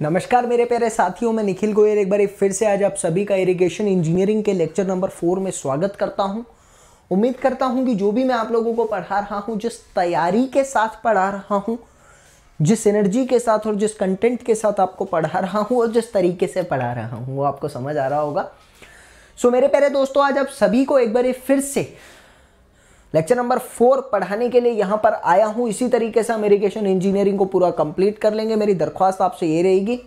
नमस्कार मेरे प्यारे साथियों, मैं निखिल गोयल एक बार फिर से आज आप सभी का इरिगेशन इंजीनियरिंग के लेक्चर नंबर 4 में स्वागत करता हूं। उम्मीद करता हूं कि जो भी मैं आप लोगों को पढ़ा रहा हूं, जिस तैयारी के साथ पढ़ा रहा हूं, जिस एनर्जी के साथ और जिस कंटेंट के साथ आपको पढ़ा रहा हूं और जिस तरीके से पढ़ा रहा हूं, वो आपको समझ आ रहा होगा। सो मेरे प्यारे दोस्तों, आज आप सभी को एक बार फिर से लेक्चर नंबर 4 पढ़ाने के लिए यहाँ पर आया हूँ। इसी तरीके से हम इरिगेशन इंजीनियरिंग को पूरा कंप्लीट कर लेंगे। मेरी दरख्वास्त आपसे ये रहेगी,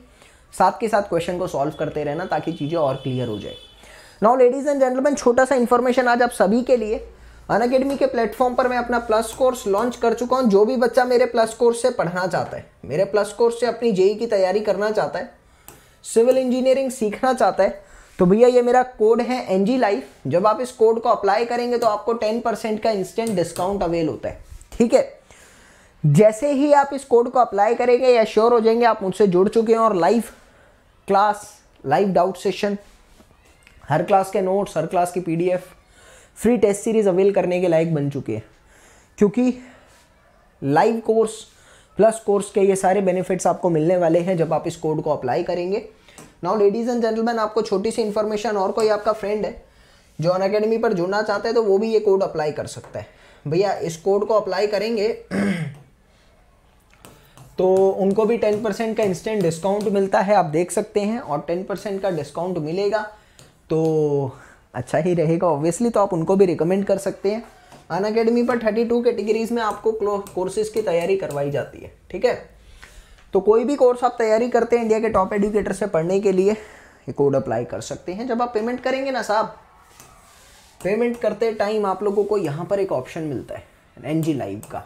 साथ के साथ क्वेश्चन को सॉल्व करते रहना ताकि चीज़ें और क्लियर हो जाए। नाउ लेडीज एंड जेंटलमैन, छोटा सा इन्फॉर्मेशन आज आप सभी के लिए। अनअकैडमी के प्लेटफॉर्म पर मैं अपना प्लस कोर्स लॉन्च कर चुका हूँ। जो भी बच्चा मेरे प्लस कोर्स से पढ़ना चाहता है, मेरे प्लस कोर्स से अपनी जेई की तैयारी करना चाहता है, सिविल इंजीनियरिंग सीखना चाहता है, तो भैया ये मेरा कोड है एनजी लाइफ। जब आप इस कोड को अप्लाई करेंगे तो आपको 10% का इंस्टेंट डिस्काउंट अवेल होता है। ठीक है, जैसे ही आप इस कोड को अप्लाई करेंगे या श्योर हो जाएंगे आप मुझसे जुड़ चुके हैं और live class, live doubt session, हर क्लास के नोट्स, हर क्लास की PDF, free test series avail करने के लायक बन चुके हैं। क्योंकि लाइव कोर्स प्लस कोर्स के ये सारे बेनिफिट्स आपको मिलने वाले हैं जब आप इस कोड को अप्लाई करेंगे। नाउ लेडीज एंड जेंटलमैन, आपको छोटी सी इन्फॉर्मेशन, और कोई आपका फ्रेंड है जो अनअकैडमी पर जुड़ना चाहते हैं तो वो भी ये कोड अप्लाई कर सकता है। भैया इस कोड को अप्लाई करेंगे तो उनको भी 10% का इंस्टेंट डिस्काउंट मिलता है, आप देख सकते हैं। और 10% का डिस्काउंट मिलेगा तो अच्छा ही रहेगा ऑब्वियसली, तो आप उनको भी रिकमेंड कर सकते हैं। अनअकैडमी पर 32 कैटेगरीज में आपको कोर्सेज की तैयारी करवाई जाती है। ठीक है, तो कोई भी कोर्स आप तैयारी करते हैं इंडिया के टॉप एजुकेटर से पढ़ने के लिए, ये कोड अप्लाई कर सकते हैं। जब आप पेमेंट करेंगे ना साहब, पेमेंट करते टाइम आप लोगों को यहाँ पर एक ऑप्शन मिलता है एनजी लाइव का।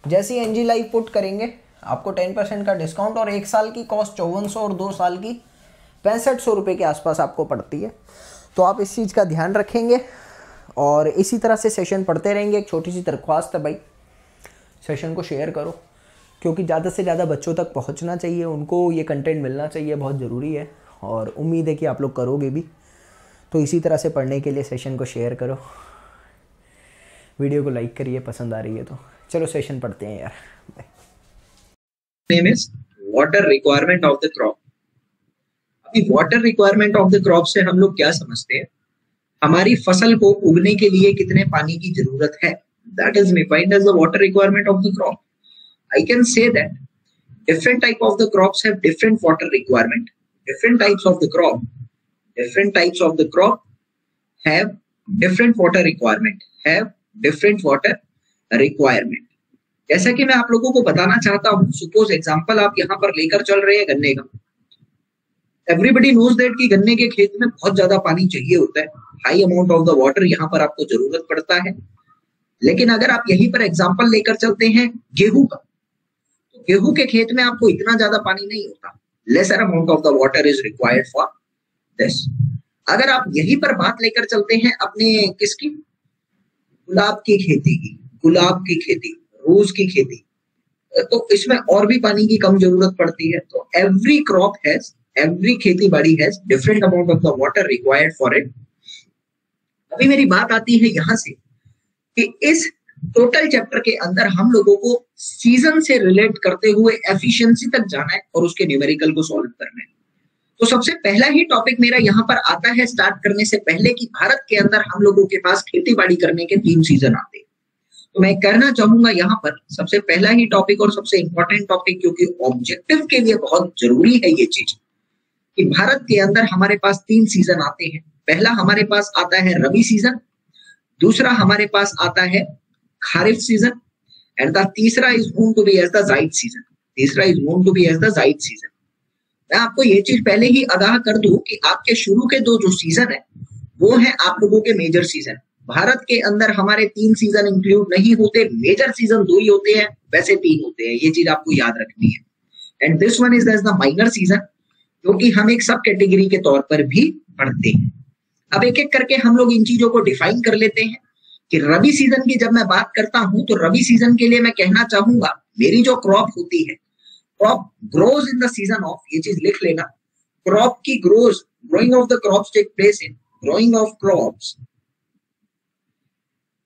जैसे ही एनजी लाइव पुट करेंगे आपको 10% का डिस्काउंट, और 1 साल की कॉस्ट 5400 और 2 साल की 6500 रुपये के आसपास आपको पड़ती है। तो आप इस चीज़ का ध्यान रखेंगे और इसी तरह से सेशन पढ़ते रहेंगे। एक छोटी सी दरख्वास्त है भाई, सेशन को शेयर करो, क्योंकि ज़्यादा से ज़्यादा बच्चों तक पहुंचना चाहिए, उनको ये कंटेंट मिलना चाहिए, बहुत ज़रूरी है। और उम्मीद है कि आप लोग करोगे भी। तो इसी तरह से पढ़ने के लिए सेशन को शेयर करो, वीडियो को लाइक करिए पसंद आ रही है तो। चलो सेशन पढ़ते हैं यार। Name is water requirement of the crop. अभी water requirement of the crop से हम लोग क्या समझते हैं? हमारी फसल को उगने के लिए कितने पानी की जरूरत है, that is defined as the water requirement of the crop. I can say that different type of the crops have different water requirement. Different types of the crop have different water requirement. जैसा कि मैं आप लोगों को बताना चाहता हूं, suppose example आप यहाँ पर लेकर चल रहे हैं गन्ने का। एवरीबडी नोज दैट कि गन्ने के खेत में बहुत ज्यादा पानी चाहिए होता है, high amount of the water यहाँ पर आपको जरूरत पड़ता है। लेकिन अगर आप यहीं पर एग्जाम्पल लेकर चलते हैं गेहूं का, गेहूं के खेत में आपको इतना ज्यादा पानी नहीं होता, lesser amount of the water is required for this. अगर आप यहीं पर बात लेकर चलते हैं अपने किसकी, गुलाब की खेती, रोज की खेती, तो इसमें और भी पानी की कम जरूरत पड़ती है। तो एवरी खेती बाड़ी has different amount of the water required for it. अभी मेरी बात आती है यहां से कि इस टोटल चैप्टर के अंदर हम लोगों को सीजन से रिलेट करते हुए एफिशिएंसी तक जाना है और उसके न्यूमेरिकल को सॉल्व करना है। तो सबसे पहला ही टॉपिक मेरा यहाँ पर आता है स्टार्ट करने से पहले कि भारत के अंदर हम लोगों के पास खेती बाड़ी करने के 3 सीजन आते हैं। तो मैं कहना चाहूंगा यहाँ पर सबसे पहला ही टॉपिक और सबसे इंपॉर्टेंट टॉपिक, क्योंकि ऑब्जेक्टिव के लिए बहुत जरूरी है ये चीज, कि भारत के अंदर हमारे पास 3 सीजन आते हैं। पहला हमारे पास आता है रबी सीजन, दूसरा हमारे पास आता है खारिफ सीजन, एंड द तीसरा is going to be as the Zaid season. मैं आपको ये चीज पहले ही आगाह कर दूं कि आपके शुरू के 2 जो सीजन है वो है आप लोगों के मेजर सीजन। भारत के अंदर हमारे 3 सीजन इंक्लूड नहीं होते, मेजर सीजन 2 ही होते हैं, वैसे 3 होते हैं, ये चीज आपको याद रखनी है। And this one is the minor season, जो कि हम एक सब कैटेगरी के तौर पर भी पढ़ते हैं। अब एक एक करके हम लोग इन चीजों को डिफाइन कर लेते हैं कि रबी सीजन की जब मैं बात करता हूं तो रबी सीजन के लिए मैं कहना चाहूंगा मेरी जो क्रॉप होती है, crop grows in the season of, ये चीज लिख लेना, क्रॉप की growing of the crops take place in, growing of crops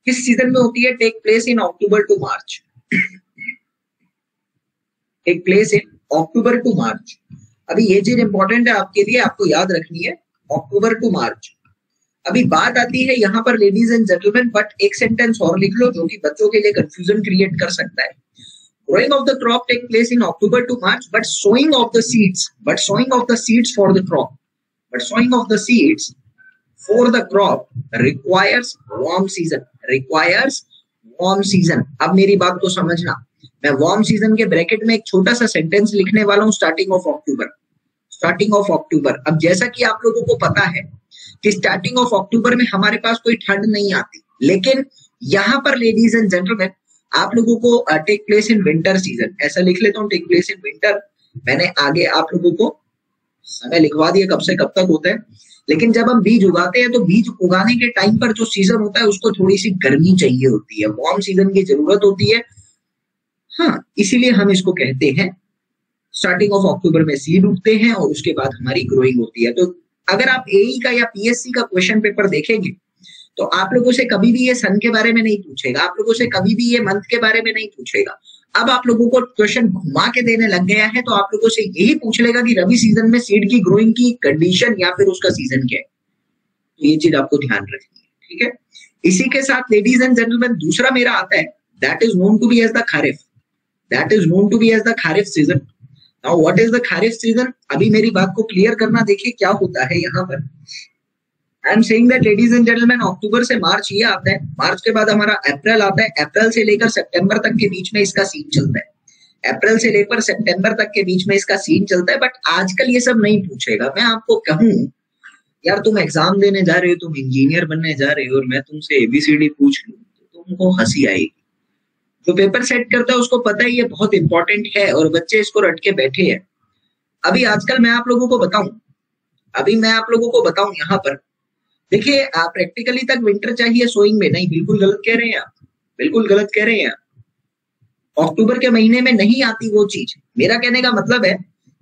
किस सीजन में होती है? Take place in October to March. अभी ये चीज इंपॉर्टेंट है आपके लिए, आपको याद रखनी है, अक्टूबर टू मार्च। अभी बात आती है यहाँ पर लेडीज एंड जेंटलमैन, बट एक सेंटेंस और लिख लो जो कि बच्चों के लिए कंफ्यूजन क्रिएट कर सकता है। Growing of the crop take place in October to March, but sowing of the seeds for the crop, requires warm season. अब मेरी बात को समझना, मैं वार्म सीजन के ब्रैकेट में एक छोटा सा सेंटेंस लिखने वाला हूँ, स्टार्टिंग ऑफ अक्टूबर। अब जैसा कि आप लोगों को पता है कि स्टार्टिंग ऑफ अक्टूबर में हमारे पास कोई ठंड नहीं आती, लेकिन यहाँ पर लेडीज एंड जेंटलमैन आप लोगों को take place in winter season, ऐसा लिख लेता हूँ, टेक प्लेस इन विंटर। मैंने आगे आप लोगों को समय लिखवा दिया कब से कब तक होता है, लेकिन जब हम बीज उगाते हैं तो बीज उगाने के टाइम पर जो सीजन होता है उसको थोड़ी सी गर्मी चाहिए होती है, वार्म सीजन की जरूरत होती है। हाँ, इसीलिए हम इसको कहते हैं स्टार्टिंग ऑफ अक्टूबर में सीड उगते हैं और उसके बाद हमारी ग्रोइंग होती है। तो अगर आप एई का या पीएससी का क्वेश्चन पेपर देखेंगे तो आप लोगों से कभी भी ये सन के बारे में नहीं पूछेगा, आप लोगों से कभी भी ये मंथ के बारे में नहीं पूछेगा। अब आप लोगों को क्वेश्चन घुमा के देने लग गया है, तो आप लोगों से यही पूछ लेगा कि रबी सीजन में सीड की ग्रोइंग की कंडीशन या फिर उसका सीजन क्या है। तो ये चीज आपको ध्यान रखनी है, ठीक है। इसी के साथ लेडीज एंड जेंटलमैन दूसरा मेरा आता है, that is known to be as the Kharif season. Now what is the Kharif season? अभी मेरी बात को क्लियर करना, देखिए क्या होता है यहाँ पर। I am saying that ladies and gentleman October से मार्च ये आता है, मार्च के बाद हमारा अप्रैल आता है, अप्रैल से लेकर सितंबर तक के बीच में इसका सीन चलता है, बट आजकल ये सब नहीं पूछेगा। मैं आपको कहूं यार तुम एग्जाम देने जा रहे हो, तुम इंजीनियर बनने जा रहे हो और मैं तुमसे एबीसीडी पूछ लूं तो तुमको हंसी आएगी। जो पेपर सेट करता है उसको पता है ये बहुत इंपॉर्टेंट है और बच्चे इसको रट के बैठे हैं। अभी आजकल मैं आप लोगों को बताऊं यहाँ पर देखिए, प्रैक्टिकली तक विंटर चाहिए सोइंग में, नहीं बिल्कुल गलत कह रहे हैं आप। अक्टूबर के महीने में नहीं आती वो चीज। मेरा कहने का मतलब है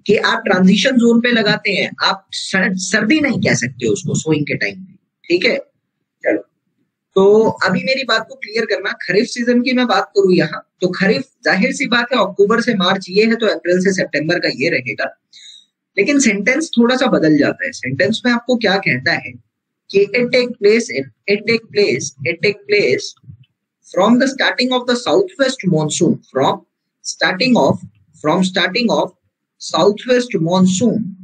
कि आप ट्रांजिशन जोन पे लगाते हैं, आप सर्दी नहीं कह सकते उसको सोइंग के टाइम पे, ठीक है। चलो, तो अभी मेरी बात को क्लियर करना, खरीफ सीजन की मैं बात करूं यहाँ, तो खरीफ जाहिर सी बात है अक्टूबर से मार्च ये है, तो अप्रैल से सितंबर का ये रहेगा। लेकिन सेंटेंस थोड़ा सा बदल जाता है। सेंटेंस में आपको क्या कहता है कि it take place from the starting of the southwest monsoon, from starting of southwest monsoon,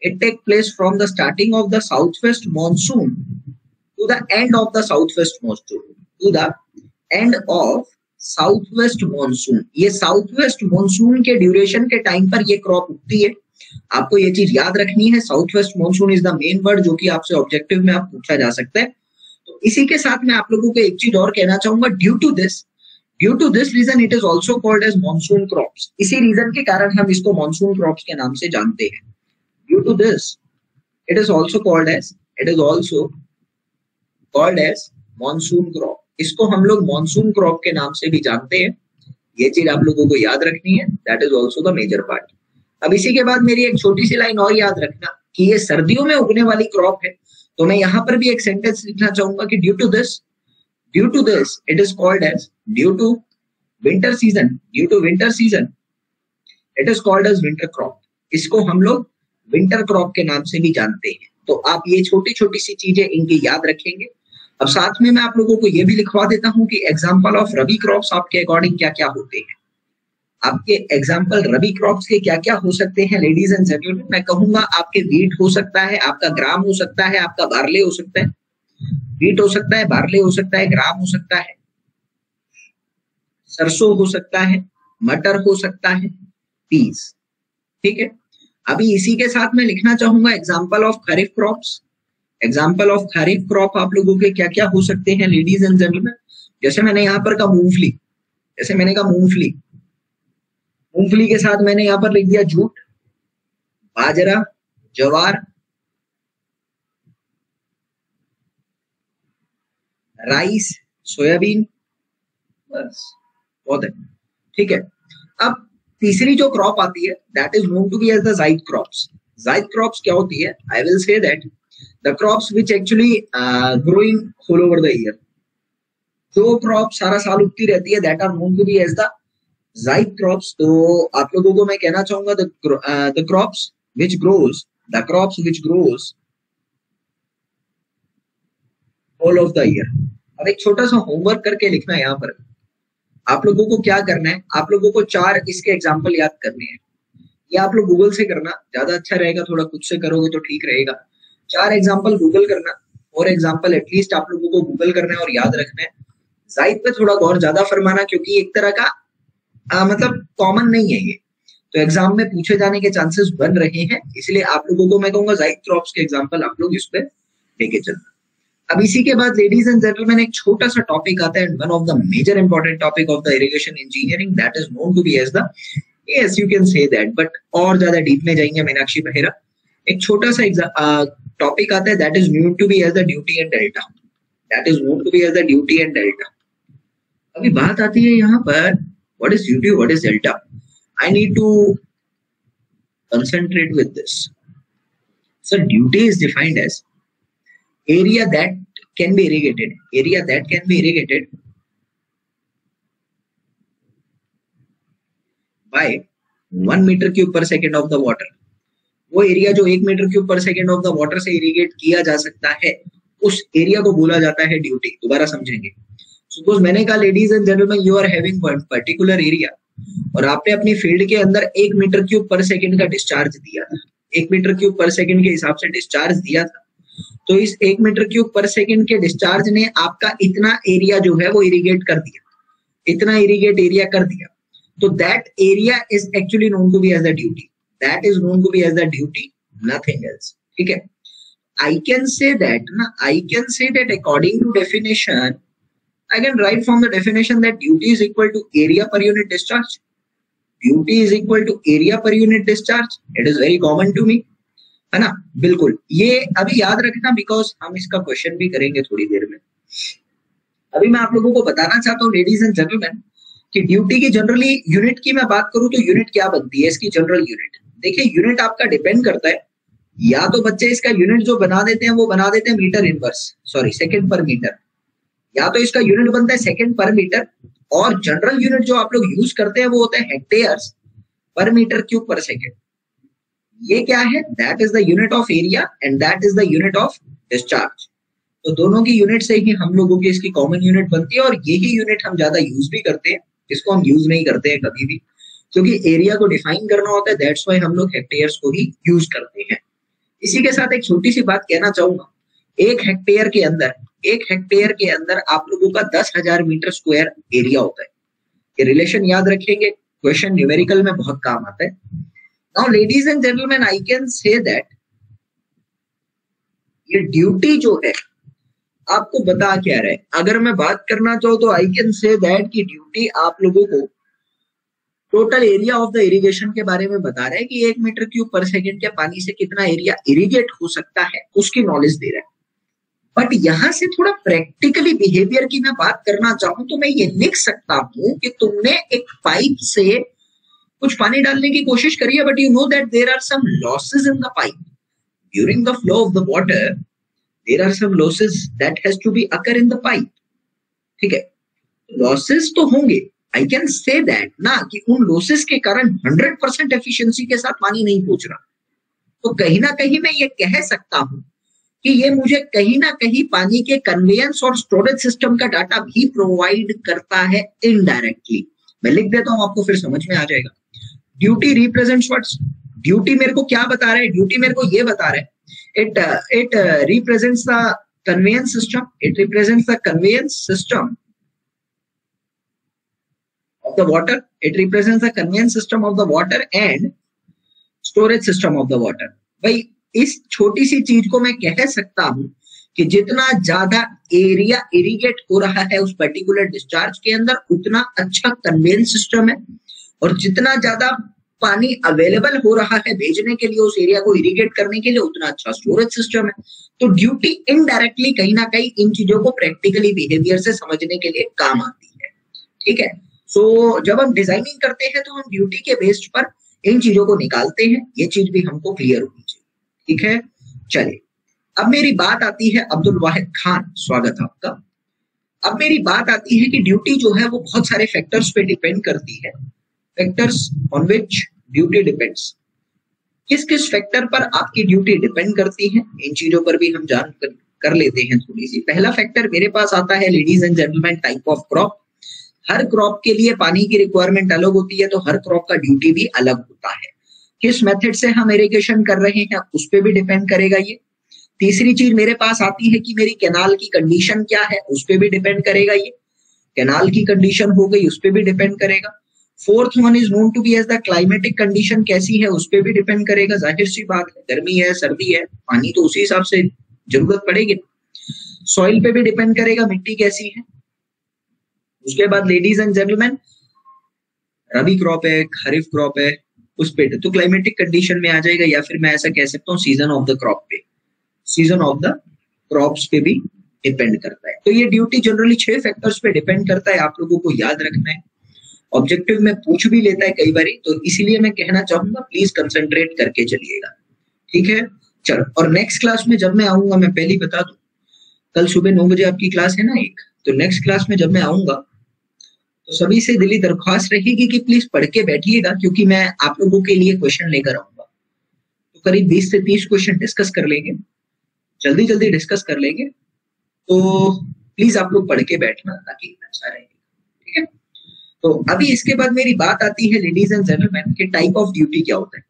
it take place from the starting of the southwest monsoon to the end of the southwest monsoon, ये southwest monsoon के duration के time पर ये crop उगती है। आपको ये चीज याद रखनी है, south west monsoon is the main word जो कि आपसे ऑब्जेक्टिव में आप पूछा जा सकता है। तो इसी के साथ मैं आप लोगों को एक चीज और कहना चाहूंगा, due to this reason it is also called as monsoon crops. इसी रीजन के कारण हम इसको मॉनसून क्रॉप्स के नाम से जानते हैं। Due to this it is also called as monsoon crop. इसको हम लोग मॉनसून क्रॉप के नाम से भी जानते हैं। ये चीज आप लोगों को याद रखनी है, that is also the major part. अब इसी के बाद मेरी एक छोटी सी लाइन और याद रखना कि ये सर्दियों में उगने वाली क्रॉप है, तो मैं यहाँ पर भी एक सेंटेंस लिखना चाहूंगा कि due to this it is called as due to winter season it is called as winter crop. इसको हम लोग विंटर क्रॉप के नाम से भी जानते हैं। तो आप ये छोटी छोटी सी चीजें इनकी याद रखेंगे। अब साथ में मैं आप लोगों को ये भी लिखवा देता हूँ कि एग्जाम्पल ऑफ रबी क्रॉप्स आपके अकॉर्डिंग क्या क्या होते हैं। आपके एग्जाम्पल रबी क्रॉप्स के क्या क्या हो सकते हैं लेडीज एंड जेंटलमैन? मैं कहूंगा आपके वीट हो सकता है, आपका ग्राम हो सकता है, आपका बार्ले हो सकता है, वीट हो सकता है, बार्ले हो सकता है, ग्राम हो सकता है, सरसों हो सकता है, मटर हो सकता है, पीस, ठीक है। अभी इसी के साथ मैं लिखना चाहूंगा example of kharif crops. Example of kharif crop आप लोगों के क्या क्या हो सकते हैं लेडीज एंड जेंटलमैन? जैसे मैंने यहाँ पर कहा मूंगफली, मूंगफली के साथ मैंने यहाँ पर लिख दिया जूट, बाजरा, ज्वार, राइस, सोयाबीन, बस बहुत है, ठीक है। अब तीसरी जो क्रॉप आती है that is known to be as the Zaid crops. Zaid crops क्या होती है? I will say that the crops which actually growing whole over the year. जो क्रॉप सारा साल उगती रहती है that are known to be as the Zaid crops, तो आप लोगों को मैं कहना चाहूंगा the crops which grows all of the year. अब एक छोटा सा होमवर्क करके लिखना है यहाँ पर। आप लोगों को क्या करना है, आप लोगों को 4 इसके एग्जाम्पल याद करने हैं। ये आप लोग गूगल से करना ज्यादा अच्छा रहेगा, थोड़ा खुद से करोगे तो ठीक रहेगा। 4 एग्जाम्पल गूगल करना, और एग्जाम्पल एटलीस्ट आप लोगों को गूगल करना है और याद रखना है। जाहिद पे थोड़ा गौर ज्यादा फरमाना, क्योंकि एक तरह का मतलब कॉमन नहीं है ये, तो एग्जाम में पूछे जाने के चांसेस बन रहे हैं, इसलिए आप लोगों को मैं कहूंगा जाइद क्रॉप्स के एग्जाम्पल आप लोग इस पे लेके चलना। अब इसी के बाद लेडीज एंड जेंटलमैन एक छोटा सा टॉपिक आता है, one of the major important topic of the irrigation engineering, that is known to be as the, yes you can say that, but और ज्यादा डीप में जाएंगे मीनाक्षी बहेरा। एक छोटा सा टॉपिक आता है, that is known to be as the duty and delta, that is known to be as the duty and delta. अभी बात आती है यहाँ पर, what is duty, what is delta. I need to concentrate with this. So duty is defined as area that can be irrigated, by 1 meter cube per second of the water. वो area जो 1 metre cube per second of the water से irrigate किया जा सकता है, उस area को बोला जाता है ड्यूटी। दोबारा समझेंगे। सपोज मैंने कहा ladies and gentleman, you are having one particular area, और आपने अपनी फील्ड के अंदर 1 मीटर क्यूब पर सेकंड का डिस्चार्ज दिया था, 1 मीटर क्यूब पर सेकंड के हिसाब से डिस्चार्ज दिया था। तो इस 1 मीटर क्यूब पर सेकंड के डिस्चार्ज ने आपका इतना एरिया जो है वो इरिगेट कर दिया, इतना इरिगेट एरिया कर दिया। तो that area is actually known to be as the duty, that is known to be as the duty, nothing else. ठीक है, I can say that according to definition, I can write from the definition that duty is equal to area per unit discharge. Duty is equal to area per unit discharge. It is very common to me, है ना। बिल्कुल, ये अभी याद रखना, because हम इसका question भी करेंगे थोड़ी देर में। अभी मैं आप लोगों को बताना चाहता हूँ लेडीज एंड जेंटलमैन कि ड्यूटी की जनरली यूनिट की मैं बात करूं तो यूनिट क्या बनती है, इसकी जनरल यूनिट। देखिए, यूनिट आपका डिपेंड करता है, या तो बच्चे इसका यूनिट जो बना देते हैं वो बना देते हैं मीटर इनवर्स, सॉरी सेकंड पर मीटर, या तो इसका यूनिट बनता है सेकंड पर मीटर, और जनरल यूनिट जो आप लोग यूज करते हैं वो होता है हेक्टेयर्स पर मीटर क्यूब पर सेकंड। ये क्या है, that is the unit of area and that is the unit of discharge. तो दोनों की यूनिट से ही हम लोगों की इसकी कॉमन यूनिट बनती है, और यही यूनिट हम ज्यादा यूज भी करते हैं। इसको हम यूज नहीं करते हैं कभी भी, क्योंकि एरिया को डिफाइन करना होता है, दैट्स व्हाई हम लोग हेक्टेयर्स को ही यूज करते हैं। इसी के साथ एक छोटी सी बात कहना चाहूंगा, एक हेक्टेयर के अंदर आप लोगों का 10,000 मीटर स्क्वायर एरिया होता है। ये रिलेशन याद रखेंगे, क्वेश्चन न्यूमेरिकल में बहुत काम आता है। Now ladies and gentleman, I can say that ये ड्यूटी जो है आपको बता क्या रहा है। अगर मैं बात करना चाहूँ तो आई कैन से दैट की ड्यूटी आप लोगों को total area of the irrigation के बारे में बता रहा है कि 1 मीटर क्यूब पर सेकेंड के पानी से कितना एरिया इरिगेट हो सकता है, उसकी नॉलेज दे रहा है। बट यहां से थोड़ा प्रैक्टिकली बिहेवियर की मैं बात करना चाहूं तो मैं ये लिख सकता हूं कि तुमने एक पाइप से कुछ पानी डालने की कोशिश करी है, but you know that there are some losses in the pipe during the flow of the water, there are some losses that has to be occur in the pipe. ठीक है, लॉसेस तो होंगे, आई कैन से दैट ना कि उन losses के कारण 100% efficiency के साथ पानी नहीं पहुंच रहा। तो कहीं ना कहीं मैं ये कह सकता हूं कि ये मुझे कहीं ना कहीं पानी के कन्वेयंस और स्टोरेज सिस्टम का डाटा भी प्रोवाइड करता है इनडायरेक्टली। मैं लिख देता हूं, आपको फिर समझ में आ जाएगा। ड्यूटी रिप्रेजेंट्स व्हाट्स, ड्यूटी मेरे को क्या बता रहा है, ड्यूटी मेरे को ये बता रहा है, it represents the conveyance system, it represents the conveyance system of the water, it represents the conveyance system of the water and storage system of the water. भाई इस छोटी सी चीज को मैं कह सकता हूं कि जितना ज्यादा एरिया इरिगेट हो रहा है उस पर्टिकुलर डिस्चार्ज के अंदर, उतना अच्छा कन्वेयंस सिस्टम है, और जितना ज्यादा पानी अवेलेबल हो रहा है भेजने के लिए उस एरिया को इरिगेट करने के लिए, उतना अच्छा स्टोरेज सिस्टम है। तो ड्यूटी इनडायरेक्टली कहीं ना कहीं इन चीजों को प्रैक्टिकली बिहेवियर से समझने के लिए काम आती है। ठीक है, सो जब हम डिजाइनिंग करते हैं तो हम ड्यूटी के बेस्ड पर इन चीजों को निकालते हैं, ये चीज भी हमको क्लियर होनी चाहिए। ठीक है, चलिए अब मेरी बात आती है, अब्दुल वाहिद खान स्वागत है आपका। अब मेरी बात आती है कि ड्यूटी जो है वो बहुत सारे फैक्टर्स पे डिपेंड करती है, factors on which duty depends, किस किस फैक्टर पर आपकी ड्यूटी डिपेंड करती है, इन चीजों पर भी हम जान कर लेते हैं थोड़ी सी। पहला फैक्टर मेरे पास आता है ladies and gentleman, type of crop. Her crop के लिए पानी की रिक्वायरमेंट अलग होती है, तो हर क्रॉप का ड्यूटी भी अलग होता है। किस मेथड से हम इरिगेशन कर रहे हैं उस पर भी डिपेंड करेगा ये। तीसरी चीज मेरे पास आती है कि मेरी कैनाल की कंडीशन क्या है, उस पर भी डिपेंड करेगा ये। कैनाल की कंडीशन हो गई, उस पर भी डिपेंड करेगा। Fourth one is known to be as the climatic condition, कैसी है उस पर भी डिपेंड करेगा। जाहिर सी बात है, गर्मी है सर्दी है, पानी तो उसी हिसाब से जरूरत पड़ेगी। सॉइल पे भी डिपेंड करेगा, मिट्टी कैसी है। उसके बाद ladies and gentleman, rabi crop है, खरीफ क्रॉप है, उस पे तो क्लाइमेटिक कंडीशन में आ जाएगा, या फिर मैं ऐसा कह सकता हूँ सीजन ऑफ द क्रॉप पे, सीजन ऑफ द क्रॉप्स पे भी डिपेंड करता है। तो ये ड्यूटी जनरली 6 फैक्टर्स पे डिपेंड करता है, आप लोगों को याद रखना है। ऑब्जेक्टिव में पूछ भी लेता है कई बारी, तो इसीलिए मैं कहना चाहूंगा प्लीज कंसंट्रेट करके चलिएगा, ठीक है। चलो, और नेक्स्ट क्लास में जब मैं आऊंगा, मैं पहले ही बता दूं, कल सुबह 9 बजे आपकी क्लास है ना एक, तो नेक्स्ट क्लास में जब मैं आऊंगा तो सभी से दिली दरख्वास्त रहेगी कि प्लीज पढ़ के बैठिएगा, क्योंकि मैं आप लोगों के लिए क्वेश्चन लेकर आऊंगा। तो करीब 20 से 30 क्वेश्चन डिस्कस कर लेंगे, जल्दी जल्दी डिस्कस कर लेंगे, तो प्लीज आप लोग पढ़ के बैठना ताकि अच्छा रहेगा, ठीक है। तो अभी इसके बाद मेरी बात आती है लेडीज एंड जेंटलमैन के टाइप ऑफ ड्यूटी क्या होता है।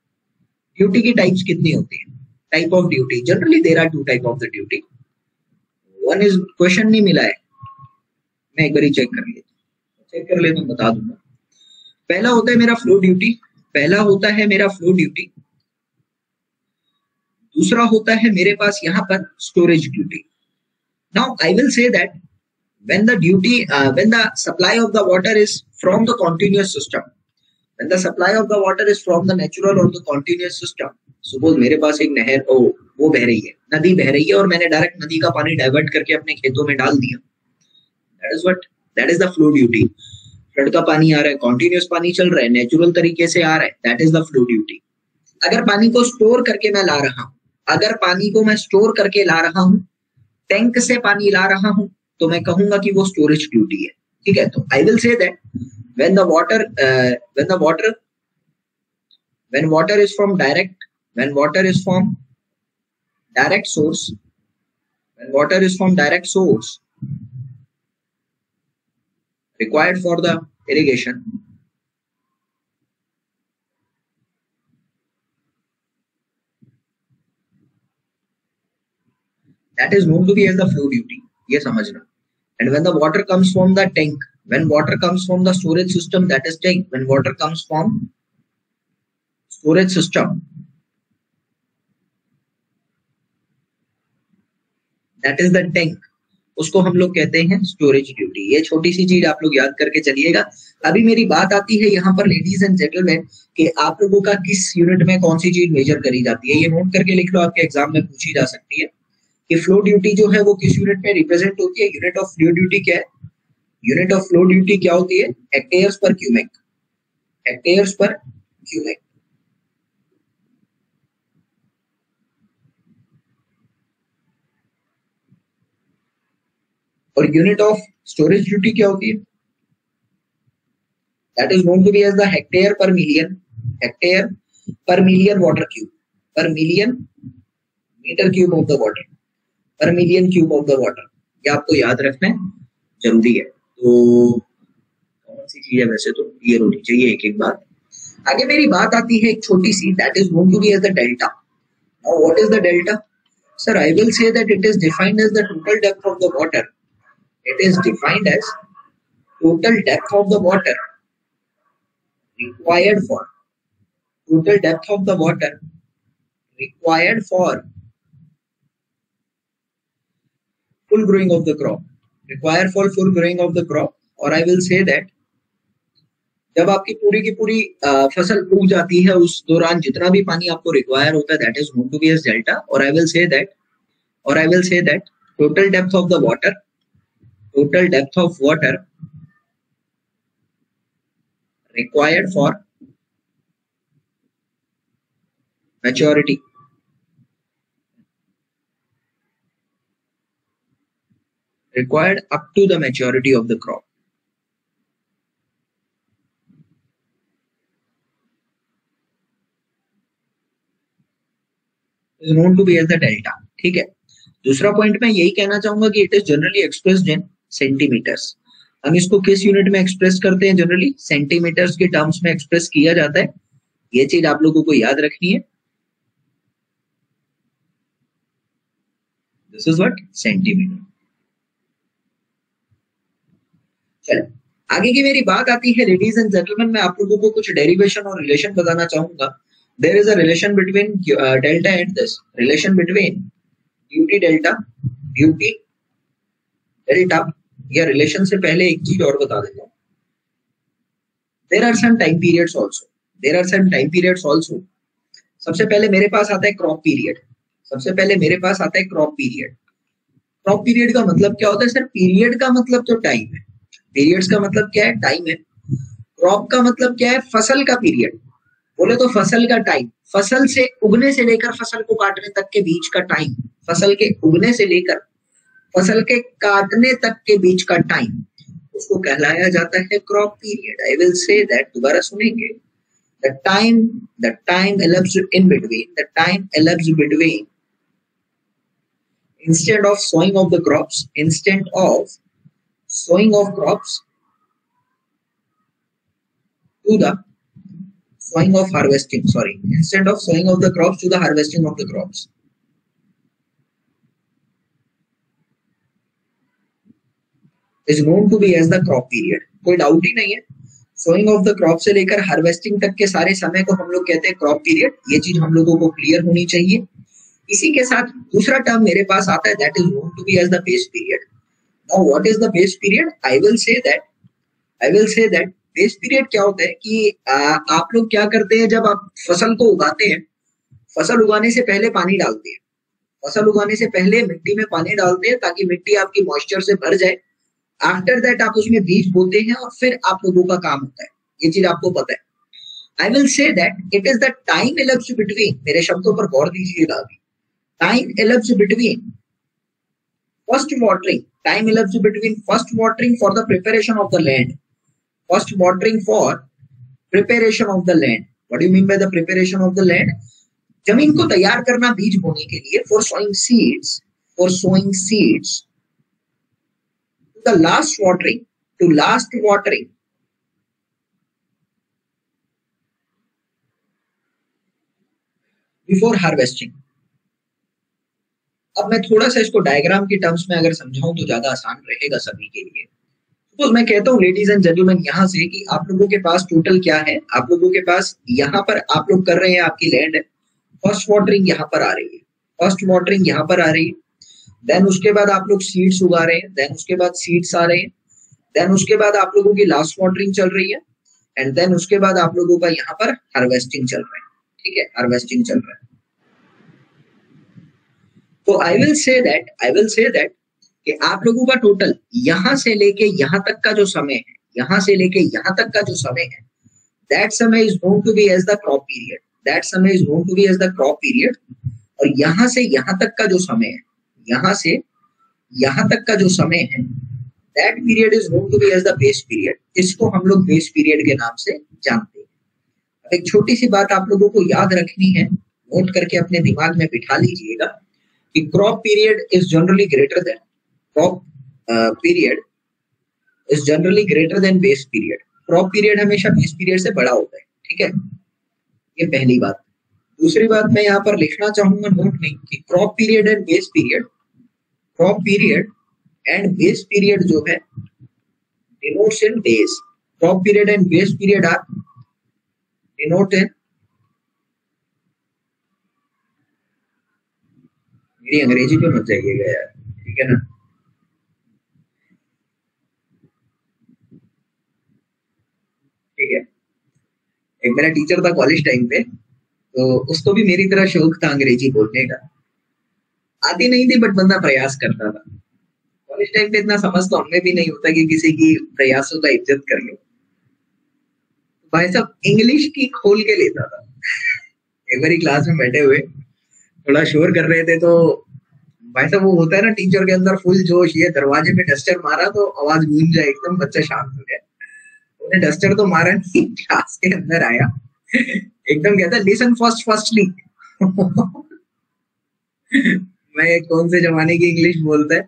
ड्यूटी की टाइप्स कितनी होती है? Type of duty generally there are 2 type of the duty. One is, question नहीं मिला है, मैं एक बार चेक कर लेता हूँ, बता दूंगा। पहला होता है मेरा फ्लो ड्यूटी, पहला होता है मेरा फ्लो ड्यूटी। दूसरा होता है मेरे पास यहाँ पर storage duty. Now I will say that when the supply of the water is from the continuous system, when the supply of the water is from the natural or the continuous system, suppose मेरे पास एक नहर वो बह रही है, नदी बह रही है, और मैंने डायरेक्ट नदी का पानी डाइवर्ट करके अपने खेतों में डाल दिया, that is the flow duty। Flood का पानी आ रहा है, कॉन्टिन्यूस पानी चल रहा है, नेचुरल तरीके से आ रहा है, that is the flow duty. अगर पानी को स्टोर करके मैं ला रहा हूं, अगर पानी को मैं स्टोर करके ला रहा हूं, टैंक से पानी ला रहा हूं, तो मैं कहूंगा कि वो स्टोरेज ड्यूटी है, ठीक है। तो आई will say that when water is from direct source, when water is from direct source required for the irrigation, that is known to be as the flow duty, ये समझना। And when the water comes from the tank, when water comes from the storage system, that is tank, when water comes from storage system, that is the tank, उसको हम लोग कहते हैं storage duty. ये छोटी सी चीज आप लोग याद करके चलिएगा। अभी मेरी बात आती है यहाँ पर लेडीज एंड जेंटलमैन कि आप लोगों का किस यूनिट में कौन सी चीज मेजर करी जाती है, ये नोट करके लिख लो, आपके एग्जाम में पूछी जा सकती है कि फ्लो ड्यूटी जो है वो किस यूनिट में रिप्रेजेंट होती है। यूनिट ऑफ फ्लो ड्यूटी क्या है? यूनिट ऑफ फ्लो ड्यूटी क्या होती है? Hectares per cumec, hectares per cumec. और यूनिट ऑफ स्टोरेज ड्यूटी क्या होती है? That is known to be as the hectare per million, hectare per million water cube, per million metre cube of the water, per million cube of the water. ये आपको याद रखना जरूरी है। तो कौन सी चीज है वैसे तो क्लियर होनी चाहिए एक एक बात। आगे मेरी बात आती है एक छोटी सी, that is known to be as the delta. Now what is the delta? Sir I will say that it is defined as the total depth of the water. It is defined as total depth of the water required for full growing of the crop, required for full growing of the crop। और I will say that जब आपकी पूरी की पूरी फसल उग जाती है उस दौरान जितना भी पानी आपको रिक्वायर होता है, that is known to be as delta. और I will say that total depth of the water required for maturity, required up to the maturity of the crop। Is known to be as the delta. ठीक है, दूसरा point मैं यही कहना चाहूंगा कि it is generally expressed in centimetres. हम इसको किस यूनिट में एक्सप्रेस करते हैं? जनरली सेंटीमीटर्स के टर्म्स में एक्सप्रेस किया जाता है। ये चीज आप लोगों को याद रखनी है। This is what centimetre. चलो आगे की मेरी बात आती है लेडीज एंड जेंटलमैन, मैं आप लोगों को कुछ डेरिवेशन और रिलेशन बताना चाहूंगा। There is a relation between delta and this relation between duty delta, duty delta. या रिलेशन से पहले एक चीज और बता देता हूँ, there are some time periods also, there are some time periods also. सबसे पहले मेरे पास आता है क्रॉप पीरियड। सबसे पहले मेरे पास आता है क्रॉप पीरियड। क्रॉप पीरियड का मतलब क्या होता है सर? पीरियड का मतलब तो टाइम है, पीरियड्स का मतलब क्या है? टाइम है। क्रॉप का मतलब क्या है? फसल का पीरियड। बोले तो फसल का टाइम, फसल से उगने से लेकर फसल को काटने तक के बीच का टाइम, फसल के उगने से लेकर फसल के काटने तक के बीच का टाइम, उसको कहलाया जाता है crop period. I will say that, दोबारा सुनेंगे। the time elapsed in between, the time elapsed between instead of sowing of the crops, instead of sowing of crops to the sowing of harvesting, sorry, instead of sowing of the crops to the harvesting of the crops, is known to be as the crop period। कोई doubt ही नहीं है, sowing of the crop से लेकर harvesting तक के सारे समय को हम लोग कहते हैं क्रॉप पीरियड। ये चीज हम लोगों को क्लियर होनी चाहिए। इसी के साथ दूसरा टर्म मेरे पास आता है, that is known to be as the base period. Now what is the base period? I will say that base period क्या होता है कि आप लोग क्या करते हैं, जब आप फसल को उगाते हैं, फसल उगाने से पहले पानी डालते हैं, फसल उगाने से पहले मिट्टी में पानी डालते हैं ताकि मिट्टी आपकी मॉइस्चर से भर जाए। आफ्टर दैट आप उसमें बीज बोते हैं और फिर आप लोगों का काम होता है। ये चीज आपको पता है। I will say that it is the time elapsed between, मेरे शब्दों पर गौर दीजिएगा अभी, time elapsed between first watering, time elapsed between first watering for the preparation of the land, first watering for preparation of the land. What do you mean by the preparation of the land? जमीन को तैयार करना बीज बोने के लिए, for sowing seeds, the last watering before harvesting। अब मैं थोड़ा सा इसको डायग्राम के टर्म्स में अगर समझाऊं तो ज्यादा आसान रहेगा सभी के लिए। तो मैं कहता हूं लेडीज एंड जेंटलमैन यहां से कि आप लोगों के पास टोटल क्या है, आप लोगों के पास यहाँ पर आप लोग कर रहे हैं, आपकी लैंड है, फर्स्ट वाटरिंग यहाँ पर आ रही है, फर्स्ट वाटरिंग यहाँ पर आ रही है, देन उसके बाद आप लोग सीड्स उगा रहे हैं, देन उसके बाद सीड्स आ रहे हैं, देन उसके बाद आप लोगों की लास्ट वाटरिंग चल रही है, एंड देन उसके बाद आप लोगों का यहाँ पर हार्वेस्टिंग चल रहा है। ठीक है, हार्वेस्टिंग चल रहा है। तो आई विल से दैट कि आप लोगों का टोटल यहां से लेके यहां तक का जो समय है, यहां से लेके यहां तक का जो समय है, दैट समय is known to be as the crop period, that समय is known to be as the crop period. और यहां से यहां तक का जो समय है, यहां से यहां तक का जो समय है, that period is known to be as the base period. इसको हम लोग बेस पीरियड के नाम से जानते हैं। अब एक छोटी सी बात आप लोगों को याद रखनी है, नोट करके अपने दिमाग में बिठा लीजिएगा कि crop period is generally greater than base period. Crop period हमेशा बेस पीरियड से बड़ा होता है। ठीक है, ये पहली बात। दूसरी बात मैं यहाँ पर लिखना चाहूंगा नोट में कि crop period and base period जो है denotes in days। Crop period and base period are denote in, मेरी अंग्रेजी पे मत जाइएगा यार, ठीक है ना। ठीक है, एक मेरा टीचर था कॉलेज टाइम पे, तो उसको भी मेरी तरह शौक था अंग्रेजी बोलने का। आती नहीं थी बट बंदा प्रयास करता था। कॉलेज टाइम पे इतना समझ तो हमें भी नहीं होता कि किसी की प्रयासों का इज्जत कर लो। भाई साहब इंग्लिश की खोल के लेता था। एक बार क्लास में बैठे हुए थोड़ा शोर कर रहे थे, तो भाई साहब वो होता है ना टीचर के अंदर फुल जोश, ये दरवाजे पे डस्टर मारा तो आवाज गूंज जाए, एकदम बच्चा शांत हो गया। उन्हें डस्टर तो मारा नहीं, क्लास के अंदर आया एकदम कहता लिसन फर्स्टली मैं कौन से जमाने की इंग्लिश बोलता है?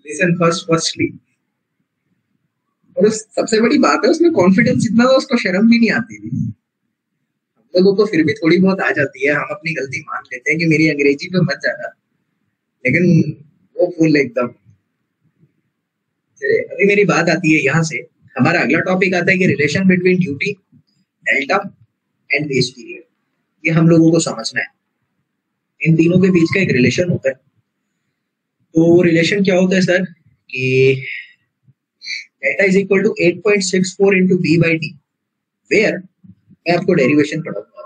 Listen firstly. और सबसे बड़ी बात है उसमें कॉन्फिडेंस इतना था, उसको शर्म भी नहीं आती थी। हम लोगों को फिर भी थोड़ी बहुत आ जाती है, हम अपनी गलती मान लेते हैं कि मेरी अंग्रेजी पे मत जाना, लेकिन वो फुल एकदम। अभी मेरी बात आती है यहाँ से, हमारा अगला टॉपिक आता है कि relation between duty, delta and base period. ये हम लोगों को समझना है, इन तीनों के बीच का एक रिलेशन होता है। तो वो रिलेशन क्या होता है सर कि delta is equal to 8.64 into B by D, where मैं आपको डेरिवेशन पढ़ाऊंगा।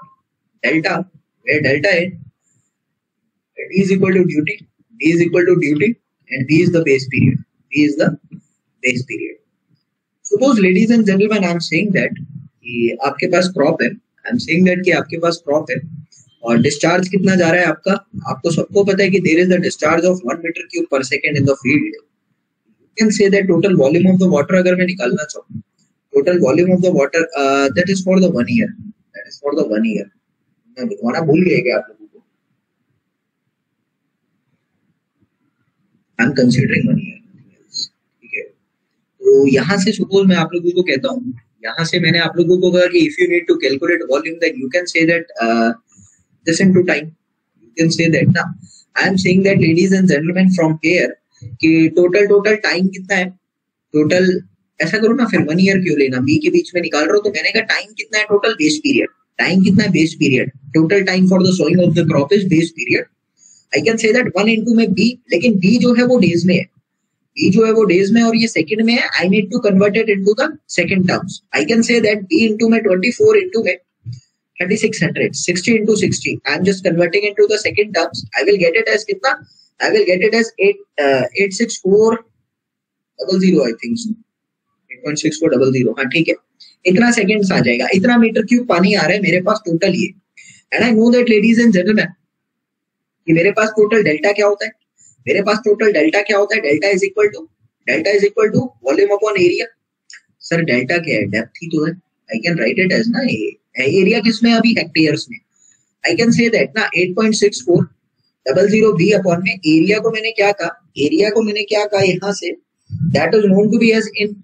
डेल्टा, वेयर डेल्टा है D is equal to duty, D is equal to duty and B is the base period, B is the base period. Suppose ladies and gentleman, I am saying that कि आपके पास crop है, I am saying that कि आपके पास crop है और discharge कितना जा रहा है आपका, आपको सबको पता है कि there is the discharge of 1 metre cube पर second in the field. You can say that total volume of the water अगर मैं निकालना चाहूँ, total volume of the water that is for the 1 year, that is for the 1 year. मैं लिखवाना भूल गया क्या आप लोगों को? आई एम कंसीडरिंग 1 ईयर, ठीक है। तो यहाँ से सपोज मैं आप लोगों को कहता हूँ, यहाँ से मैंने आप लोगों को कहा कि if you need to calculate volume then you can say that this into time, you can say that ना। I am saying that ladies and gentlemen from here कि टोटल टाइम कितना है, टोटल ऐसा करो ना, फिर 1 ईयर क्यों लेना, बी के बीच में निकाल रहा हो तो मैंने कहा टाइम कितना है टोटल, बेस पीरियड। टाइम कितना है, base period. Total time for the sowing of the crop is base period. I can say that 1 into में बी, लेकिन बी जो है वो डेज में है, बी जो है वो डेज में और ये सेकंड में है। I need to convert it into the second terms. I can say that B into में 24 इंटू में 3600, 60 into 60. I am just converting into the second terms. I will get it as कितना? I will get it as 86400, I think so. 8.6400, हाँ ठीक है। इतना seconds आ जाएगा, इतना metre cube पानी आ रहा है मेरे पास टोटल ये। And I know that ladies and gentlemen कि मेरे पास टोटल डेल्टा क्या होता है, मेरे पास टोटल डेल्टा क्या होता है, delta is equal to volume upon area. Sir delta क्या है, डेप्थ ही तो है। I can write it as ना, एरिया किसमें अभी, हेक्टेयर्स में। आई कैन से दैट ना 8.6400 बी अपॉन में एरिया को मैंने क्या कहा, एरिया को मैंने क्या कहा यहाँ से, that is known to be as in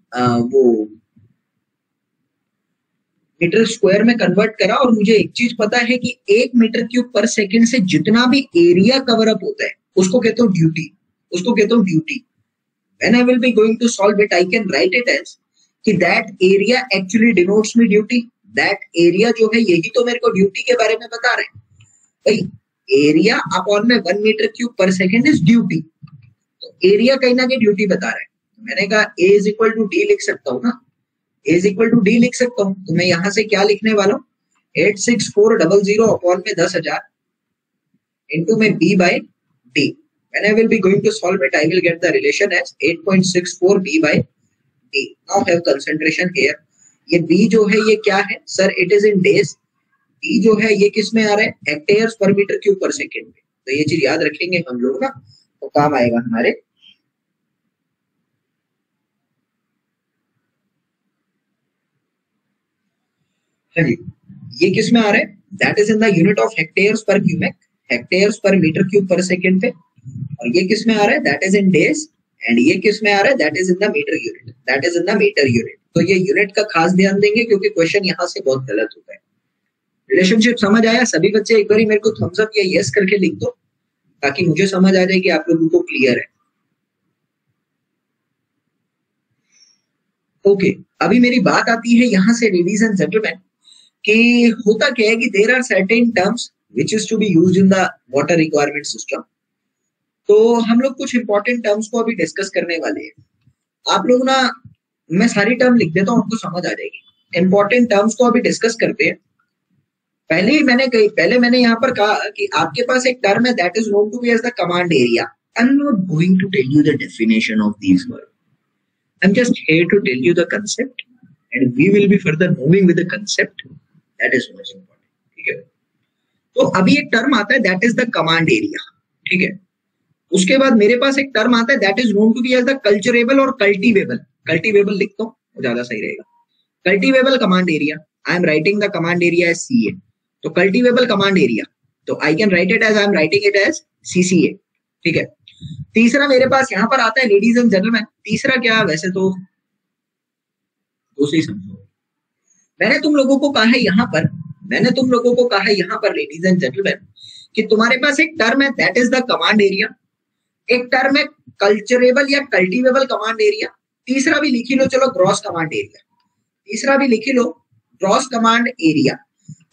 वो मीटर स्क्वायर में कन्वर्ट करा। और मुझे एक चीज पता है कि 1 मीटर क्यूब पर सेकंड से जितना भी एरिया कवर अप होता है उसको कहता हूँ ड्यूटी, उसको कहता हूँ duty. When I will be going to solve it I can write it as कि that area actually denotes me duty. That area जो है यही तो मेरे को ड्यूटी के बारे में बता रहे हैं भाई। एरिया अपॉन में 1 मीटर क्यूब पर सेकंड इज ड्यूटी, तो एरिया कहीं ना कहीं ड्यूटी बता रहा है। तो मैंने कहा ए इज इक्वल टू डी लिख सकता हूँ ना, ए इज इक्वल टू डी लिख सकता हूँ। तो मैं यहाँ से क्या लिखने वाला हूँ, 86400 अपॉन में 10,000 इंटू में B by D. When I will be going to solve it, I will get the relation as 8.64 b by d. Now have concentration here. ये b जो है ये क्या है sir, it is in days. b जो है ये किस में आ रहा है, hectares per metre cube per second में। तो ये चीज याद रखेंगे हम लोग ना, तो काम आएगा हमारे। हाँ जी, ये किस में आ रहा है, that is in the unit of hectares per cubic, hectares per metre cube per second पे। और ये किस में आ रहा है, that is in days. And ये किस में आ रहा है, that is in the metre unit, that is in the metre unit. तो ये यूनिट का खास ध्यान देंगे क्योंकि क्वेश्चन यहाँ से बहुत गलत होता है। रिलेशनशिप समझ आया सभी बच्चे? एक बार मेरे को थम्स अप या यस करके लिख दो ताकि मुझे समझ आ जाए कि आप लोगों को क्लियर है। ओके, अभी मेरी बात आती है यहाँ से लेडीज एंड जेंटलमैन कि होता क्या है कि there are certain terms which is to be used in the water requirement system. तो हम लोग कुछ इंपॉर्टेंट टर्म्स को अभी डिस्कस करने वाले हैं। आप लोग ना, मैं सारी टर्म लिख देता हूँ, आपको समझ आ जाएगी। इंपॉर्टेंट टर्म्स को अभी डिस्कस करते हैं। पहले मैंने यहाँ पर कहा कि आपके पास एक टर्म है that is known to be as the command area. I am not going to tell you the definition of these word, I am just here to tell you the concept and we will be further moving with the concept, that is much important. ठीक है, तो अभी एक term आता है that is the command area. ठीक है, उसके बाद मेरे पास एक टर्म आता है that is known to be as the culturable और कल्टीवेबल। कल्टीवेबल लिखता हूँ ज्यादा सही रहेगा, cultivable command area. I am writing the command area as CA। तो कल्टीवेबल कमांड एरिया, तो I can write it as I am writing it as CCA, ठीक है। तीसरा मेरे पास यहां पर आता है लेडीज एंड जेंटलमैन। तीसरा क्या, वैसे तो दो से ही समझो। मैंने तुम लोगों को कहा है यहां पर लेडीज एंड जेंटलमैन कि तुम्हारे पास एक टर्म है that is the command area, एक टर्म है कल्चरेबल या कल्टीवेबल कमांड एरिया, तीसरा भी लिखी लो चलो ग्रॉस कमांड एरिया, तीसरा भी लिखी लो ग्रॉस कमांड एरिया।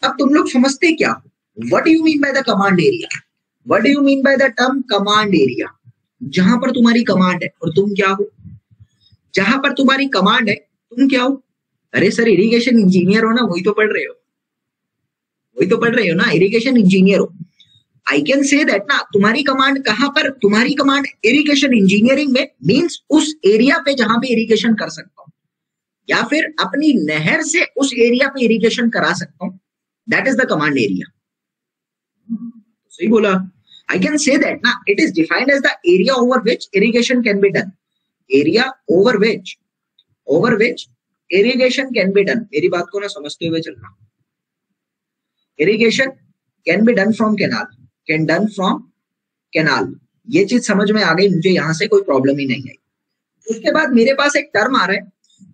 अब तुम लोग समझते क्या, what do you mean by the command area, what do you mean by the term command area? जहां पर तुम्हारी कमांड है और तुम क्या हो, जहां पर तुम्हारी कमांड है तुम क्या हो? अरे सर इरिगेशन इंजीनियर हो ना, वही तो पढ़ रहे हो ना, इरिगेशन इंजीनियर हो। आई कैन से दैट ना, तुम्हारी कमांड कहां पर, तुम्हारी कमांड इरिगेशन इंजीनियरिंग में मींस उस एरिया पे जहां पे इरिगेशन कर सकता हूं, या फिर अपनी नहर से उस एरिया पे इरिगेशन करा सकता हूं, that is the command area. सही बोला। आई कैन से दैट ना, it is defined as the area over which irrigation can be done, area over which irrigation can be done. मेरी बात को ना समझते हुए चलना। Irrigation can be done from canal, ये चीज समझ में आ गई मुझे, यहां से कोई प्रॉब्लम ही नहीं आई। उसके बाद मेरे पास एक टर्म आ रहा है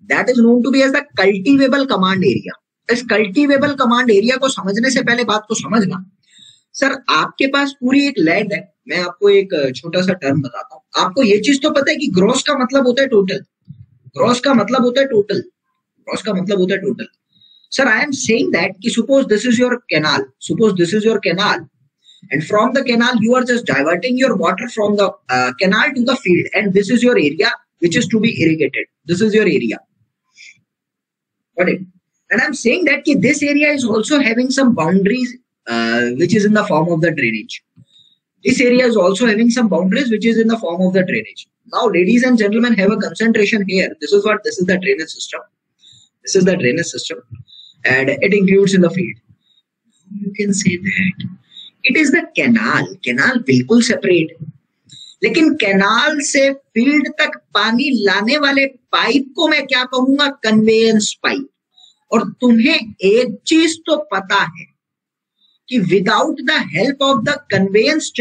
that is known to be as the cultivable command area. इस कल्टीवेबल कमांड एरिया को समझने से पहले बात को समझना, सर आपके पास पूरी एक लैंड है, मैं आपको एक छोटा सा टर्म बताता हूं। आपको ये चीज तो पता है कि ग्रॉस का मतलब होता है टोटल, ग्रॉस का मतलब होता है total. Sir, I am saying that कि suppose this is your canal, and from the canal you are just diverting your water from the canal to the field, and this is your area which is to be irrigated. This is your area. Got it? And I am saying that कि this area is also having some boundaries which is in the form of the drainage. This area is also having some boundaries which is in the form of the drainage. Now, ladies and gentlemen, have a concentration here. This is the drainage system. And it includes in the field. You can say that it is the canal बिल्कुल separate, लेकिन canal से field तक पानी लाने वाले pipe को मैं क्या कहूंगा, कन्वेयंस पाइप। और तुम्हें एक चीज तो पता है कि without the help of the conveyance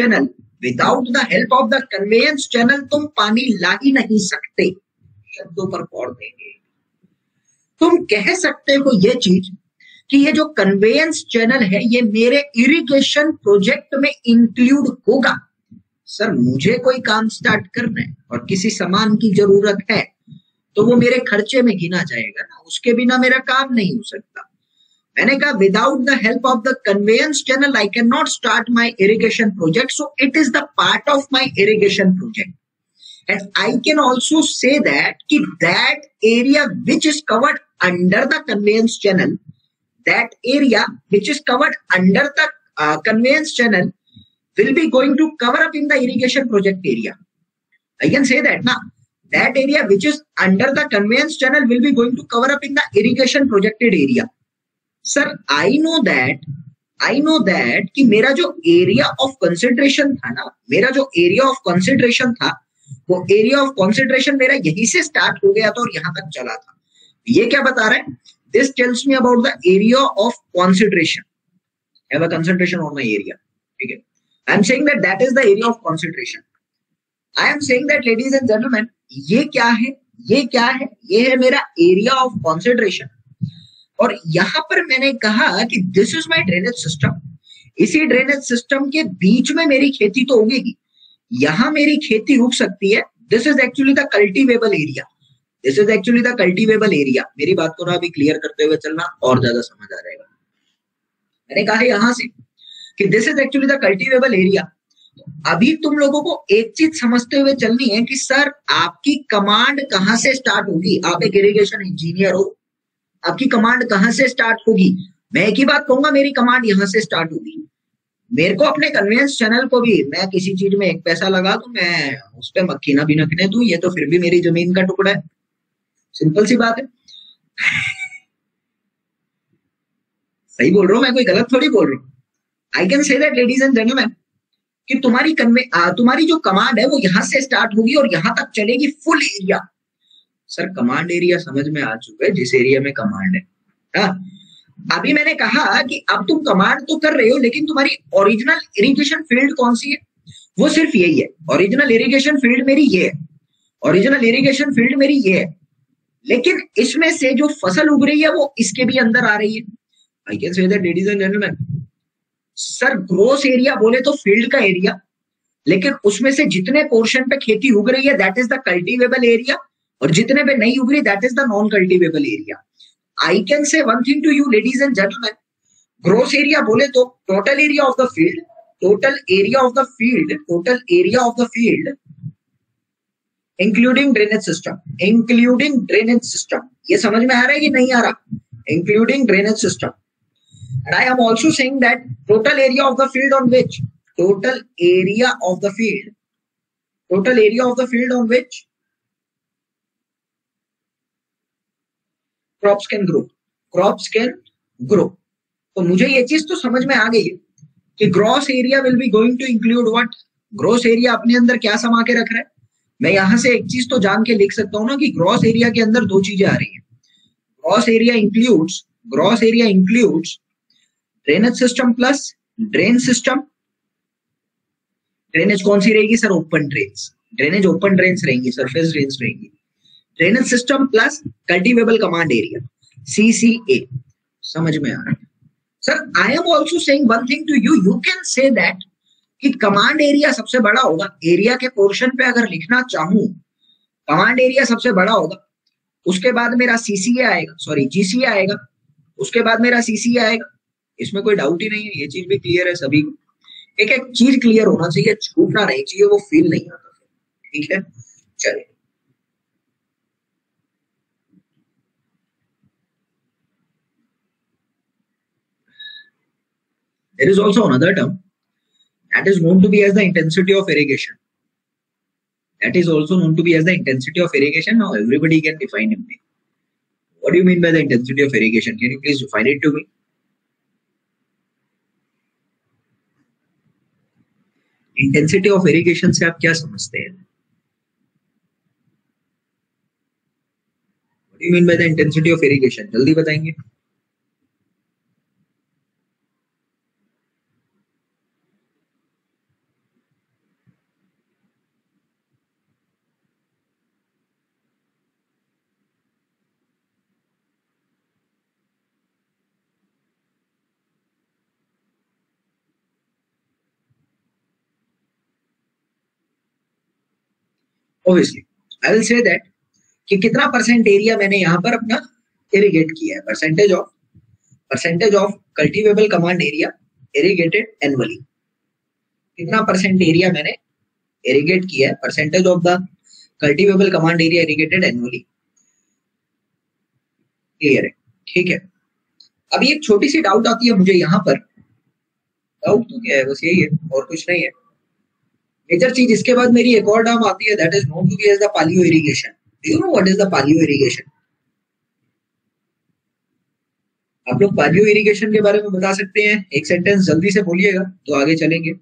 channel तुम पानी ला ही नहीं सकते। शब्दों पर गौर देंगे, तुम कह सकते हो ये चीज कि ये जो कन्वेयंस चैनल है ये मेरे इरिगेशन प्रोजेक्ट में इंक्लूड होगा। सर मुझे कोई काम स्टार्ट करना है और किसी सामान की जरूरत है तो वो मेरे खर्चे में गिना जाएगा ना, उसके बिना मेरा काम नहीं हो सकता। मैंने कहा without the help of the conveyance channel I can not start my irrigation project, so it is the part of my irrigation project. And I can also say that that area which is covered under the conveyance channel, will be going to cover up in the irrigation project area. I can say that now, that area which is under the conveyance channel will be going to cover up in the irrigation projected area. Sir, I know that कि मेरा जो area of consideration था वो area of concentration मेरा यहीं से start हो गया था और यहां तक चला था। ये क्या बता रहा है, this tells me about the area of concentration, have a concentration on my area, ठीक है। I am saying that is the area of concentration. I am saying that ladies and gentleman, ये क्या है, ये है मेरा एरिया ऑफ कॉन्सेंट्रेशन। और यहां पर मैंने कहा कि this is my drainage system, इसी ड्रेनेज सिस्टम के बीच में मेरी खेती तो होगी, यहां मेरी खेती रुक सकती है। This is actually the cultivable area. मेरी बात को ना अभी क्लियर करते हुए चलना और ज्यादा समझ आ जाएगा। मैंने कहा है यहां से कि this is actually the cultivable area. अभी तुम लोगों को एक चीज समझते हुए चलनी है कि सर आपकी कमांड कहां से स्टार्ट होगी। आप एक इरिगेशन इंजीनियर हो, आपकी कमांड कहां से स्टार्ट होगी। मैं एक ही बात कहूंगा, मेरी कमांड यहां से स्टार्ट होगी। मेरे को अपने कन्वेंस चैनल को भी मैं किसी चीज में एक पैसा लगा दूं, मैं उस पर मक्खी ना भी नखने दूं, ये तो फिर भी मेरी जमीन का टुकड़ा है। सिंपल सी बात है। सही बोल रहा हूं मैं, कोई गलत थोड़ी बोल रहा हूं। आई can say that ladies and gentleman कि तुम्हारी जो कमांड है वो यहां से स्टार्ट होगी और यहां तक चलेगी full area. Sir command area समझ में आ चुका है, जिस एरिया में कमांड है। अभी मैंने कहा कि अब तुम कमांड तो कर रहे हो, लेकिन तुम्हारी ओरिजिनल इरिगेशन फील्ड कौन सी है? वो सिर्फ यही है। ओरिजिनल इरिगेशन फील्ड मेरी ये है, ओरिजिनल इरिगेशन फील्ड मेरी ये है, लेकिन इसमें से जो फसल उग रही है वो इसके भी अंदर आ रही है। I can say that ladies and gentleman, sir gross area बोले तो फील्ड का एरिया, लेकिन उसमें से जितने पोर्शन पे खेती उग रही है that is the cultivable area, और जितने पे नहीं उग रही that is the non cultivable area. I can say one thing to you ladies and gentleman, gross area बोले तो total area of the field, total area of the field, total area of the field including drainage system, including drainage system. ये समझ में आ रहा है कि नहीं आ रहा? Including drainage system. And I am also saying that total area of the field on which, total area of the field, total area of the field on which crops can grow, crops can grow। तो मुझे ये चीज तो समझ में आ गई है कि gross area will be going to include what. Gross area अपने अंदर क्या समा के रख रहा है? मैं यहां से एक चीज तो जान के लिख सकता हूं ना कि ग्रॉस एरिया के अंदर दो चीजें आ रही है। Gross area includes drainage system plus drain system. Drainage कौन सी रहेगी sir? Open drains. Drainage open drains रहेंगी, सरफेस ड्रेन्स रहेंगी। Drainage system plus cultivable command area, CCA। समझ में आ रहा है sir? I am also saying one thing to you, you can say that कि कमांड एरिया सबसे बड़ा होगा। एरिया के पोर्शन पे अगर लिखना चाहूं, कमांड एरिया सबसे बड़ा होगा, उसके बाद मेरा CCA आएगा, सॉरी GCA आएगा, उसके बाद मेरा CCA आएगा। इसमें कोई डाउट ही नहीं है, ये चीज भी क्लियर है सभी को। एक एक चीज क्लियर होना चाहिए, छूटना नहीं चाहिए, वो फील नहीं आता। ठीक है, चलिए। There is also another term that is known to be as the intensity of irrigation. That is also known to be as the intensity of irrigation. Now everybody can define it. What do you mean by the intensity of irrigation? Can you please define it to me? Intensity of irrigation से आप क्या समझते हैं? What do you mean by the intensity of irrigation? जल्दी बताएंगे। Obviously, I will say that कि कितना percent area मैंने यहाँ पर अपना इरिगेट किया है। Percentage of cultivable command area irrigated annually. कितना परसेंट एरिया मैंने इरिगेट किया है? Percentage of the cultivable command area irrigated annually. Clear है? ठीक है। अभी एक छोटी सी डाउट आती है मुझे यहाँ पर। डाउट तो क्या है, बस यही है और कुछ नहीं है। मेजर चीज इसके बाद मेरी एक और टर्म आती है, that is known to be as the paleo irrigation. Do you know what is the paleo irrigation? आप लोग पालियो इरिगेशन के बारे में बता सकते हैं? एक सेंटेंस जल्दी से बोलिएगा तो आगे चलेंगे।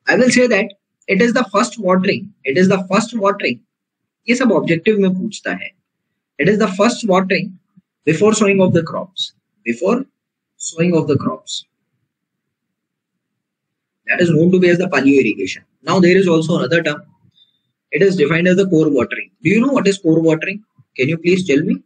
I will say that it is the first watering. It is the first watering. ये सब ऑब्जेक्टिव में पूछता है। It is the first watering before sowing of the crops. Before sowing of the crops. That is known to be as the paleo irrigation. Now there is also another term. It is defined as the core watering. Do you know what is core watering? Can you please tell me?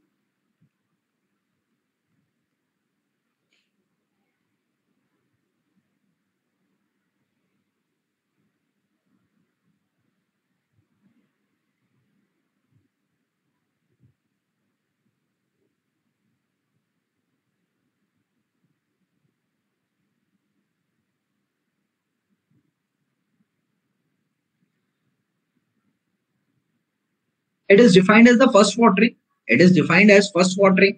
It is defined as the first watering. It is defined as first watering.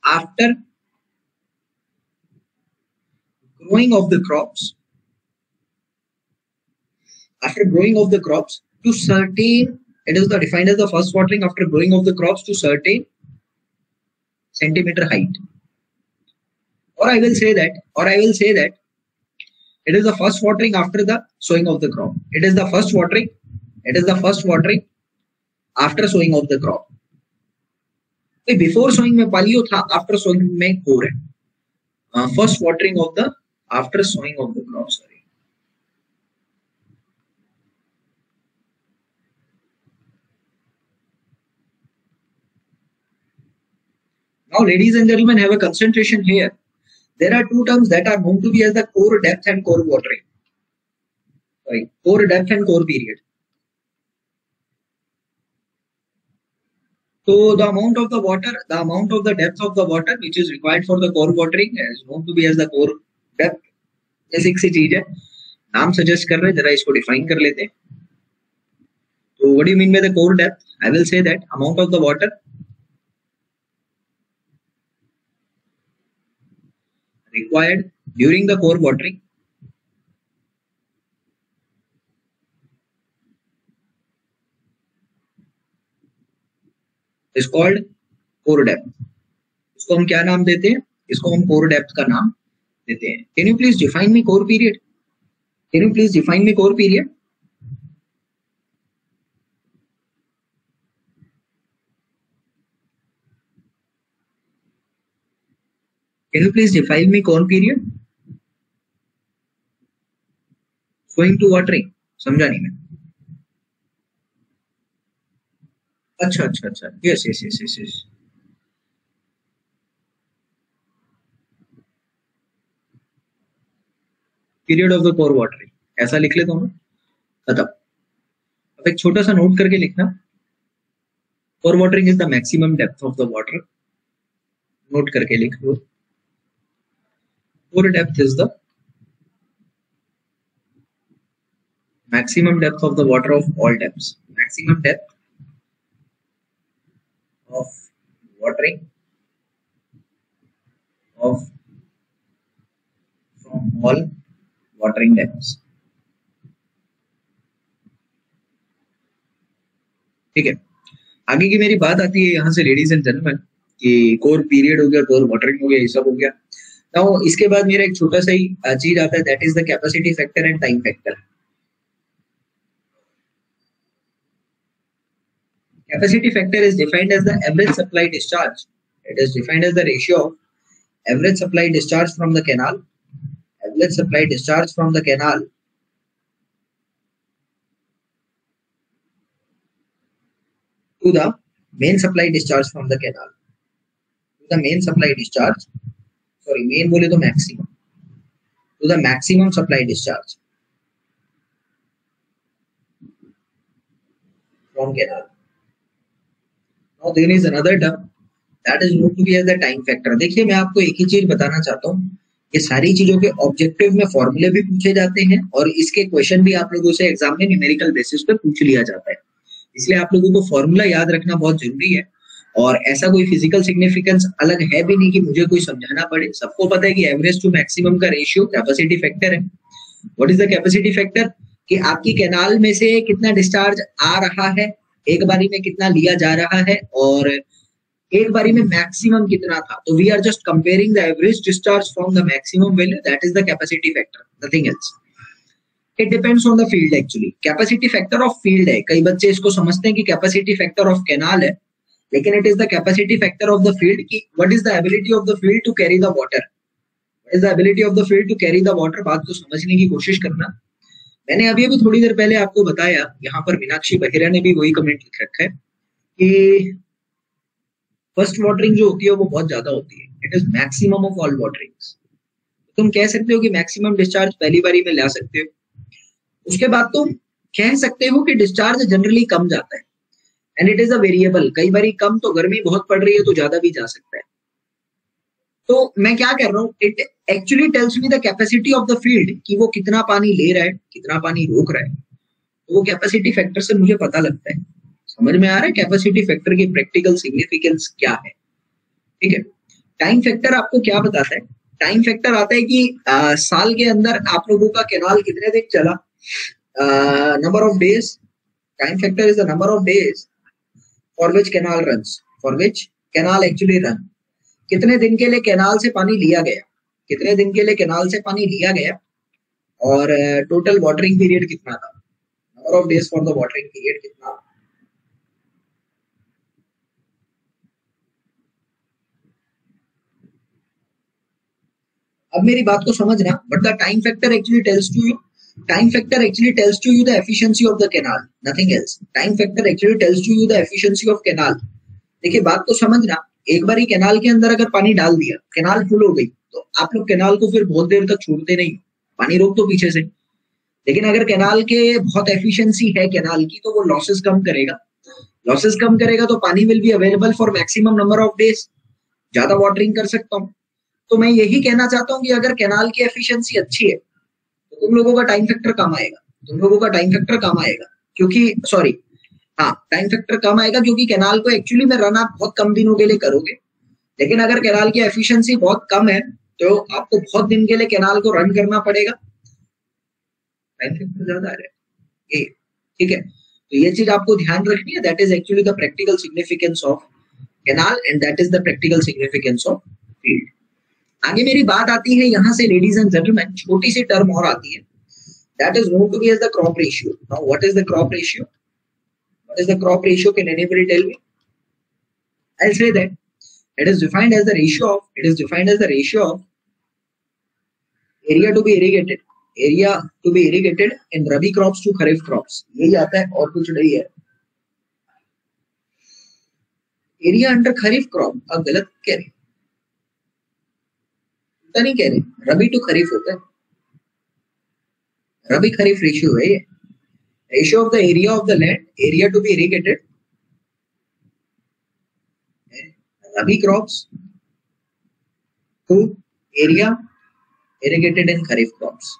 After growing of the crops. After growing of the crops to certain, it is defined as the first watering after growing of the crops to certain centimeter height. Or I will say that It is the first watering after the sowing of the crop. It is the first watering. It is the first watering after sowing of the crop. Before sowing में palio था, after sowing में core है. First watering of the after sowing of the crop. Sorry. Now, ladies and gentlemen, have a concentration here. There are two terms that are known to be as the core depth and core watering. Sorry, core depth and core period. So the amount of the water, the amount of the depth of the water which is required for the core watering is known to be as the core depth. Basic सी चीज है, नाम suggest कर रहे हैं, जरा इसको define कर लेते हैं. So what do you mean by the core depth? I will say that amount of the water required during the core watering is called core depth. इसको हम क्या नाम देते हैं? इसको हम core depth का नाम देते हैं. Can you please define me core period? Can you please define me core period? Can you please define me core period? Sowing to watering. समझा नहीं मैं. अच्छा अच्छा अच्छा. Yes yes yes yes yes. Period of the core watering. ऐसा लिख लेता हूँ. खत्म. अब एक छोटा सा नोट करके लिखना. Core watering is the maximum depth of the water. Note करके लिख लो. Core depth is the maximum depth of the water of all depths. Maximum depth of watering of from all watering depths. ठीक है. आगे की मेरी बात आती है यहाँ से लेडीज एंड जेंटलमैन कि कोर पीरियड हो गया, कोर वाटरिंग हो गया, ये सब हो गया. नाउ इसके बाद मेरा एक छोटा सा ही चीज आता है, that is the capacity factor and time factor. Capacity factor is defined as the average supply discharge. It is defined as the ratio of average supply discharge from the canal, average supply discharge from the canal to the main supply discharge from the canal. To the main supply discharge, sorry, main बोले तो maximum. To the maximum supply discharge from canal. Now there is another term that is known to be as the time factor. देखिए मैं आपको एक ही चीज बताना चाहता हूँ, ये सारी चीजों के ऑब्जेक्टिव में फॉर्मूले भी पूछे जाते हैं और इसके क्वेश्चन भी आप लोगों से एग्जाम में न्यूमेरिकल बेसिस पे पूछ लिया जाता है. इसलिए आप लोगों को फॉर्मूला याद रखना बहुत जरूरी है. और ऐसा कोई फिजिकल सिग्निफिकेंस अलग है भी नहीं कि मुझे कोई समझाना पड़े. सबको पता है कि एवरेज टू मैक्सिमम का रेशियो कैपेसिटी फैक्टर है. What is the capacity factor? कि आपकी कैनाल में से कितना डिस्चार्ज आ रहा है, एक बारी में कितना लिया जा रहा है और एक बारी में मैक्सिमम कितना था. तो we are just comparing the average discharge from the maximum value, that is the capacity factor, nothing else. It depends on the field. Actually capacity factor of field है. कई बच्चे इसको समझते हैं कि कैपेसिटी फैक्टर ऑफ कैनाल है, लेकिन it is the capacity factor of the field. की what is the ability of the field to carry the water. What is the ability of the field to carry the water. बात को समझने की कोशिश करना. मैंने अभी थोड़ी देर पहले आपको बताया, यहाँ पर मीनाक्षी बहेरा ने भी वही कमेंट लिख रखा है कि फर्स्ट वाटरिंग जो होती है वो बहुत ज्यादा होती है. It is maximum of all waterings. तुम कह सकते हो कि मैक्सिमम डिस्चार्ज पहली बारी में ला सकते हो. उसके बाद तुम कह सकते हो कि डिस्चार्ज जनरली कम जाता है and it is a variable. कई बारी कम, तो गर्मी बहुत पड़ रही है तो ज्यादा भी जा सकता है. तो मैं क्या कर रहा हूँ, it actually tells me the capacity of the field कि वो कितना पानी ले रहा है, कितना पानी रोक रहा है. तो वो कैपेसिटी फैक्टर से मुझे पता लगता है. समझ में आ रहा है कैपेसिटी फैक्टर की प्रैक्टिकल सिग्निफिकेंस क्या है. ठीक है. टाइम फैक्टर आपको क्या बताता है? टाइम फैक्टर आता है कि साल के अंदर आप लोगों का कैनाल कितने दिन चला, number of days. Time factor is the number of days for which canal runs, for which canal actually run. कितने दिन के लिए कैनाल से पानी लिया गया, कितने दिन के लिए कैनाल से पानी लिया गया और टोटल वाटरिंग पीरियड कितना था, number of days for the watering period कितना। अब मेरी बात को समझना, but the time factor actually tells to you, time factor actually tells to you the efficiency of the canal, nothing else. Time factor actually tells to you the efficiency of canal. देखिए बात को समझना, एक बार ही canal के अंदर अगर पानी डाल दिया, कैनाल फुल हो गई, तो आप लोग कैनाल को फिर बहुत देर तक छोड़ते नहीं, पानी रोक दो पीछे से। लेकिन अगर कैनाल के बहुत एफिशिएंसी है कैनाल की, तो वो लॉसेस कम करेगा, लॉसेस कम करेगा तो पानी will be available for maximum number of days, ज्यादा वाटरिंग कर सकता हूँ। तो मैं यही कहना चाहता हूँ कि अगर कैनाल की एफिशिएंसी अच्छी है तो तुम लोगों का टाइम फैक्टर कम आएगा, तुम लोगों का टाइम फैक्टर कम आएगा, क्योंकि सॉरी हाँ टाइम फैक्टर कम आएगा, क्योंकि कैनाल को एक्चुअली में रन आप बहुत कम दिनों के लिए करोगे। लेकिन अगर कैनाल की एफिशिएंसी बहुत कम है तो आपको बहुत दिन के लिए कैनाल को रन करना पड़ेगा, टाइम फैक्टर ज्यादा आ रहा है। ठीक है, तो ये चीज आपको ध्यान रखनी है। That is actually the practical significance of canal and that is the practical significance of field. आगे मेरी बात आती है यहाँ से लेडीज एंड जेंटलमैन, छोटी सी टर्म और आती है, that is known to be as the crop ratio. Now what is the crop ratio? What is the crop ratio? Can anybody tell me? I'll say that it is defined as the ratio of area to be irrigated in rabi crops to kharif crops। यही आता है और कुछ नहीं है। Area under खरीफ crop, आप गलत कह रहे, तो नहीं कह रहे, रबी टू खरीफ होता है, रबी खरीफ रेशियो है ये। Ratio of the area of the land, area to be irrigated rabi crops to area irrigated in kharif crops.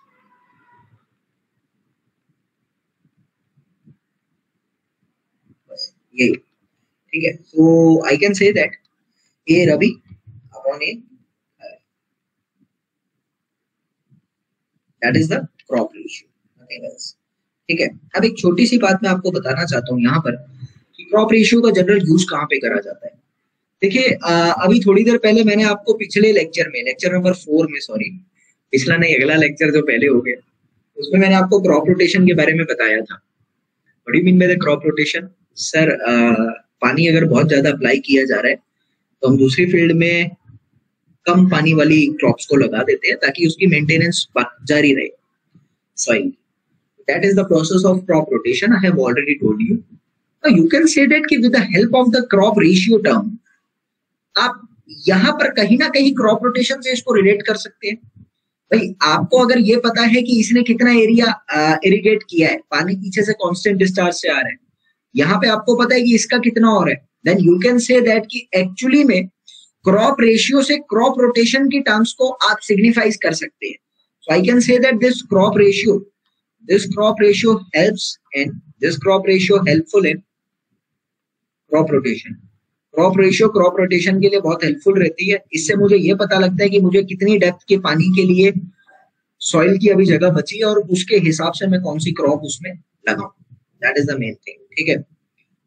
बस यही, ठीक है। So I can say that a rabi upon a, that is the crop ratio, nothing else. ठीक है, अब एक छोटी सी बात मैं आपको बताना चाहता हूँ यहाँ पर कि क्रॉप रेशियो का जनरल यूज कहाँ पे करा जाता है। देखिए अभी थोड़ी देर पहले मैंने आपको पिछले लेक्चर में, लेक्चर नंबर 4 में, सॉरी पिछला नहीं अगला लेक्चर जो पहले हो गया, उसमें मैंने आपको क्रॉप रोटेशन के बारे में बताया था। What do you mean by the crop rotation? Sir पानी अगर बहुत ज्यादा अप्लाई किया जा रहा है तो हम दूसरी फील्ड में कम पानी वाली क्रॉप्स को लगा देते हैं ताकि उसकी मेंटेनेंस जारी रहे, soil. That is the process of crop rotation, I have already told you. Now you can say that कि with the help of the crop ratio term, आप यहाँ पर कहीं ना कहीं क्रॉप रोटेशन से इसको रिलेट कर सकते हैं। भाई आपको अगर ये पता है कि इसने कितना एरिया इरिगेट किया है, पानी पीछे से कांस्टेंट डिस्चार्ज से आ रहा है, यहाँ पे आपको पता है कि इसका कितना और है, then you can say that कि एक्चुअली में क्रॉप रेशियो से क्रॉप रोटेशन की टर्म्स को आप सिग्निफाइज कर सकते हैं। So I can say that this crop ratio helps and this crop ratio helpful in crop rotation. Crop ratio crop rotation के लिए बहुत हेल्पफुल रहती है। इससे मुझे ये पता लगता है कि मुझे कितनी डेप्थ के पानी के लिए सॉइल की अभी जगह बची है और उसके हिसाब से मैं कौन सी क्रॉप उसमें लगाऊं। That is the main thing, ठीक है।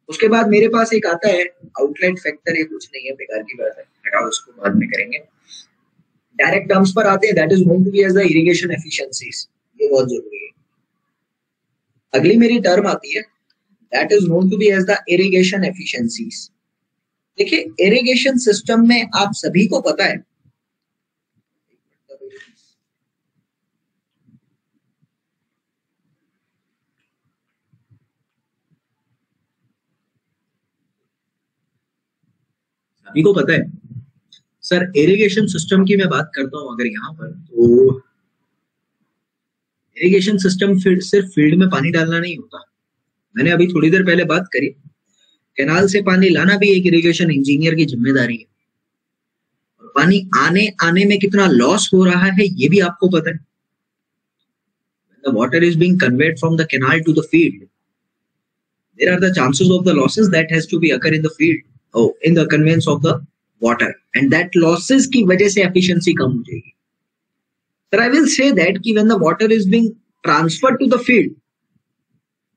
उसके बाद मेरे पास एक आता है आउटलेट फैक्टर, ये कुछ नहीं है, बेकार की बात है, हटाओ उसको, बाद में करेंगे। डायरेक्ट टर्म्स पर आते हैं, that is known to be as the irrigation efficiencies, ये बहुत जरूरी है। अगली मेरी टर्म आती है, that is known to be as the irrigation efficiencies. देखिए इरिगेशन सिस्टम में आप सभी को पता है, सभी को पता है सर, इरिगेशन सिस्टम की मैं बात करता हूं अगर यहाँ पर, तो इरिगेशन सिस्टम सिर्फ फील्ड में पानी डालना नहीं होता। मैंने अभी थोड़ी देर पहले बात करी, कैनाल से पानी लाना भी एक इरिगेशन इंजीनियर की जिम्मेदारी है, और पानी आने में कितना लॉस हो रहा है ये भी आपको पता है। The water is being conveyed from the canal to the field, there are the chances of the losses that has to be occur in the field, in the conveyance of the water, and that losses की वजह से efficiency कम हो जाएगी। Sir, I will say that कि when the water is being transferred to the field,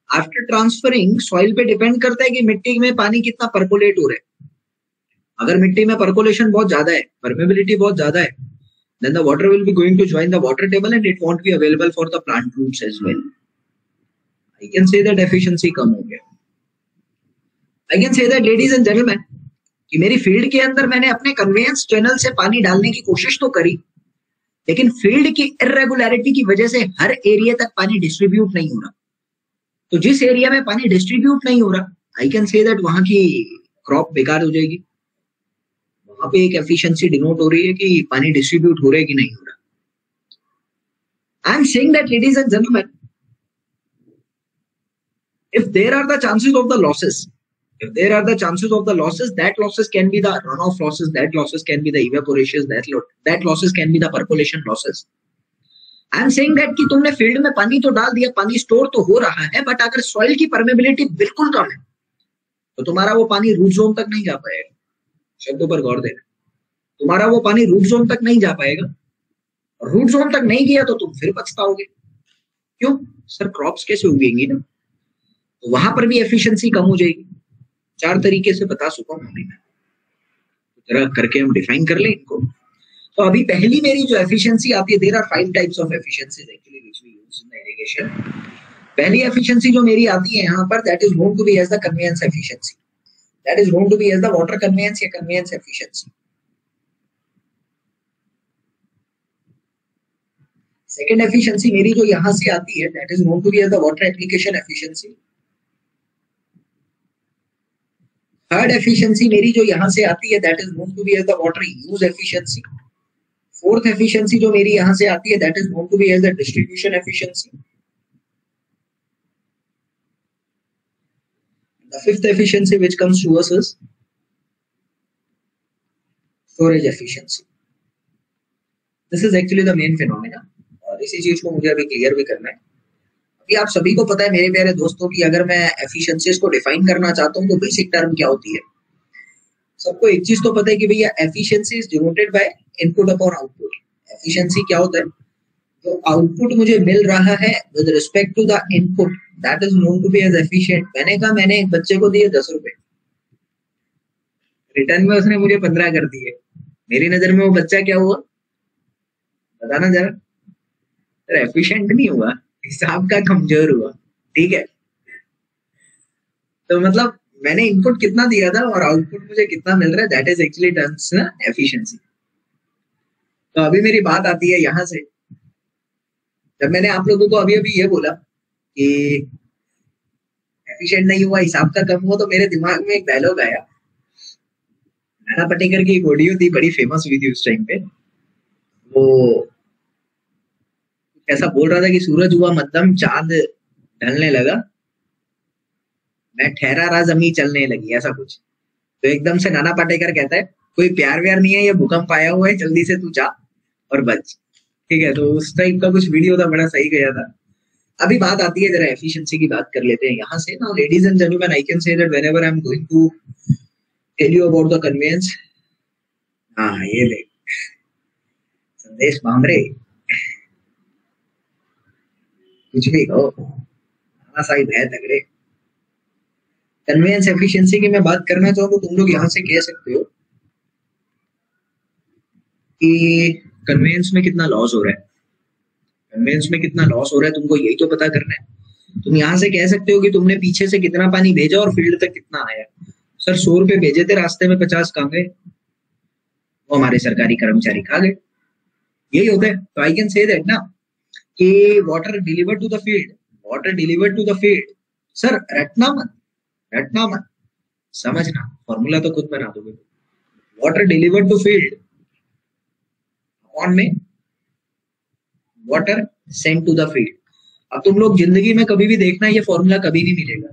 after transferring soil पे depend करता है कि मिट्टी में पानी कितना परकोलेट हो रहा है। अगर मिट्टी में परकोलेशन बहुत ज्यादा है, परमेबिलिटी बहुत ज्यादा है, then the water will be going to join the water table and it won't be available for the plant roots as well. I can say that efficiency कम हो गया. I can say that, ladies and gentlemen, कि मेरी field के अंदर मैंने अपने conveyance channel से पानी डालने की कोशिश तो करी, लेकिन फील्ड की इरेगुलरिटी की वजह से हर एरिया तक पानी डिस्ट्रीब्यूट नहीं हो रहा. तो जिस एरिया में पानी डिस्ट्रीब्यूट नहीं हो रहा, आई कैन से दैट वहां की क्रॉप बेकार हो जाएगी. वहां पे एक एफिशिएंसी डिनोट हो रही है कि पानी डिस्ट्रीब्यूट हो रहा है कि नहीं हो रहा. आई am saying that, ladies and gentleman, if there are the chances of the losses, if there are the chances of the losses, that losses can be the runoff losses, that losses can be the evaporation, that losses can be the percolation losses. I am saying that कि तुमने field में पानी तो डाल दिया, पानी store तो हो रहा है, बट अगर सॉइल की परमेबिलिटी बिल्कुल कम है तो तुम्हारा वो पानी रूट जोन तक नहीं जा पाएगा. शब्दों पर गौर देना. तुम्हारा वो पानी रूट जोन तक नहीं जा पाएगा. रूट जोन तक नहीं गया तो तुम फिर पछताओगे. क्यों सर? क्रॉप्स कैसे उगेंगी ना, तो वहां पर भी एफिशिएंसी कम हो जाएगी. 4 तरीके से बता चुका हूं मैं, जरा करके हम डिफाइन कर ले इनको. तो अभी पहली मेरी जो एफिशिएंसी आती है, there are 5 types of efficiencies actually which we use in the irrigation. पहली एफिशिएंसी जो मेरी आती है यहाँ पर, that is known to be as the conveyance efficiency. That is known to be as the water conveyance या conveyance efficiency. Second efficiency मेरी जो यहाँ से आती है, that is known to be as the water application efficiency. Third efficiency मेरी जो यहाँ से आती है, that is known to be as the water use efficiency. Fourth efficiency जो मेरी यहाँ से आती है, that is known to be as the distribution efficiency. The fifth efficiency which comes to us is storage efficiency. This is actually the main phenomena, और इसी चीज को मुझे अभी क्लियर भी करना है. अभी आप सभी को पता है मेरे प्यारे दोस्तों कि अगर मैं एफिशिएंसीज को डिफाइन करना चाहता हूं तो बेसिक टर्म क्या होती है. सबको एक चीज तो पता है कि भैया efficiency is denoted by input upon output. Efficiency क्या होता है? तो आउटपुट मुझे मिल रहा है with respect to the input, that is known to be as efficient. मैंने कहा मैंने एक बच्चे को दिए 10 रुपए, रिटर्न में उसने मुझे 15 कर दिए. मेरी नजर में वो बच्चा क्या हुआ बताना जरा. एफिशिएंट नहीं हुआ, हिसाब का कमजोर हुआ. ठीक है, तो मतलब मैंने इनपुट कितना दिया था और आउटपुट मुझे कितना मिल रहा है, that is actually terms efficiency. तो अभी मेरी बात आती है यहां से. जब मैंने आप लोगों को अभी अभी ये बोला कि एफिशिएंट नहीं हुआ, हिसाब का कम हुआ, तो मेरे दिमाग में एक डायलॉग आया. नाना पाटेकर की एक ऑडियो थी, बड़ी फेमस हुई थी उस टाइम पे. वो ऐसा बोल रहा था कि सूरज हुआ मध्यम, चांद ढलने लगा, मैं ठहरा रहा, जमीन चलने लगी, ऐसा कुछ. तो एकदम से नाना पाटेकर कहता है कोई प्यार व्यार नहीं है, ये भूकंप आया हुआ है, जल्दी से तू जा और बच. ठीक है, तो उस टाइप का कुछ वीडियो था, बड़ा सही गया था. अभी बात आती है, जरा एफिशिएंसी की बात कर लेते हैं यहाँ से. Now ladies and gentleman, I can say that whenever I am going to tell you about the conveyance. हाँ, ये देख संदेश मामरे, कुछ भी कहो, नाना साहिब है तगड़े. कन्वेयंस एफिशिएंसी की मैं बात करना चाहूँ तो तुम लोग यहाँ से कह सकते हो कि कन्वेयंस में कितना लॉस हो रहा है. कन्वेयंस में कितना लॉस हो रहा है तुमको यही तो पता करना है. तुम यहाँ से कह सकते हो कि तुमने पीछे से कितना पानी भेजा और फील्ड तक कितना आया. सर 100 रुपए भेजे थे, रास्ते में 50 कहाँ गए? वो हमारे सरकारी कर्मचारी खा गए. यही होता है. तो आई कैन से दैट ना कि water delivered to the field, water delivered to the field. Sir रटना मत, समझना, फॉर्मूला तो खुद बना दोगे. Water delivered to field upon में water sent to the field. अब तुम लोग जिंदगी में कभी भी देखना, ये फॉर्मूला कभी नहीं मिलेगा.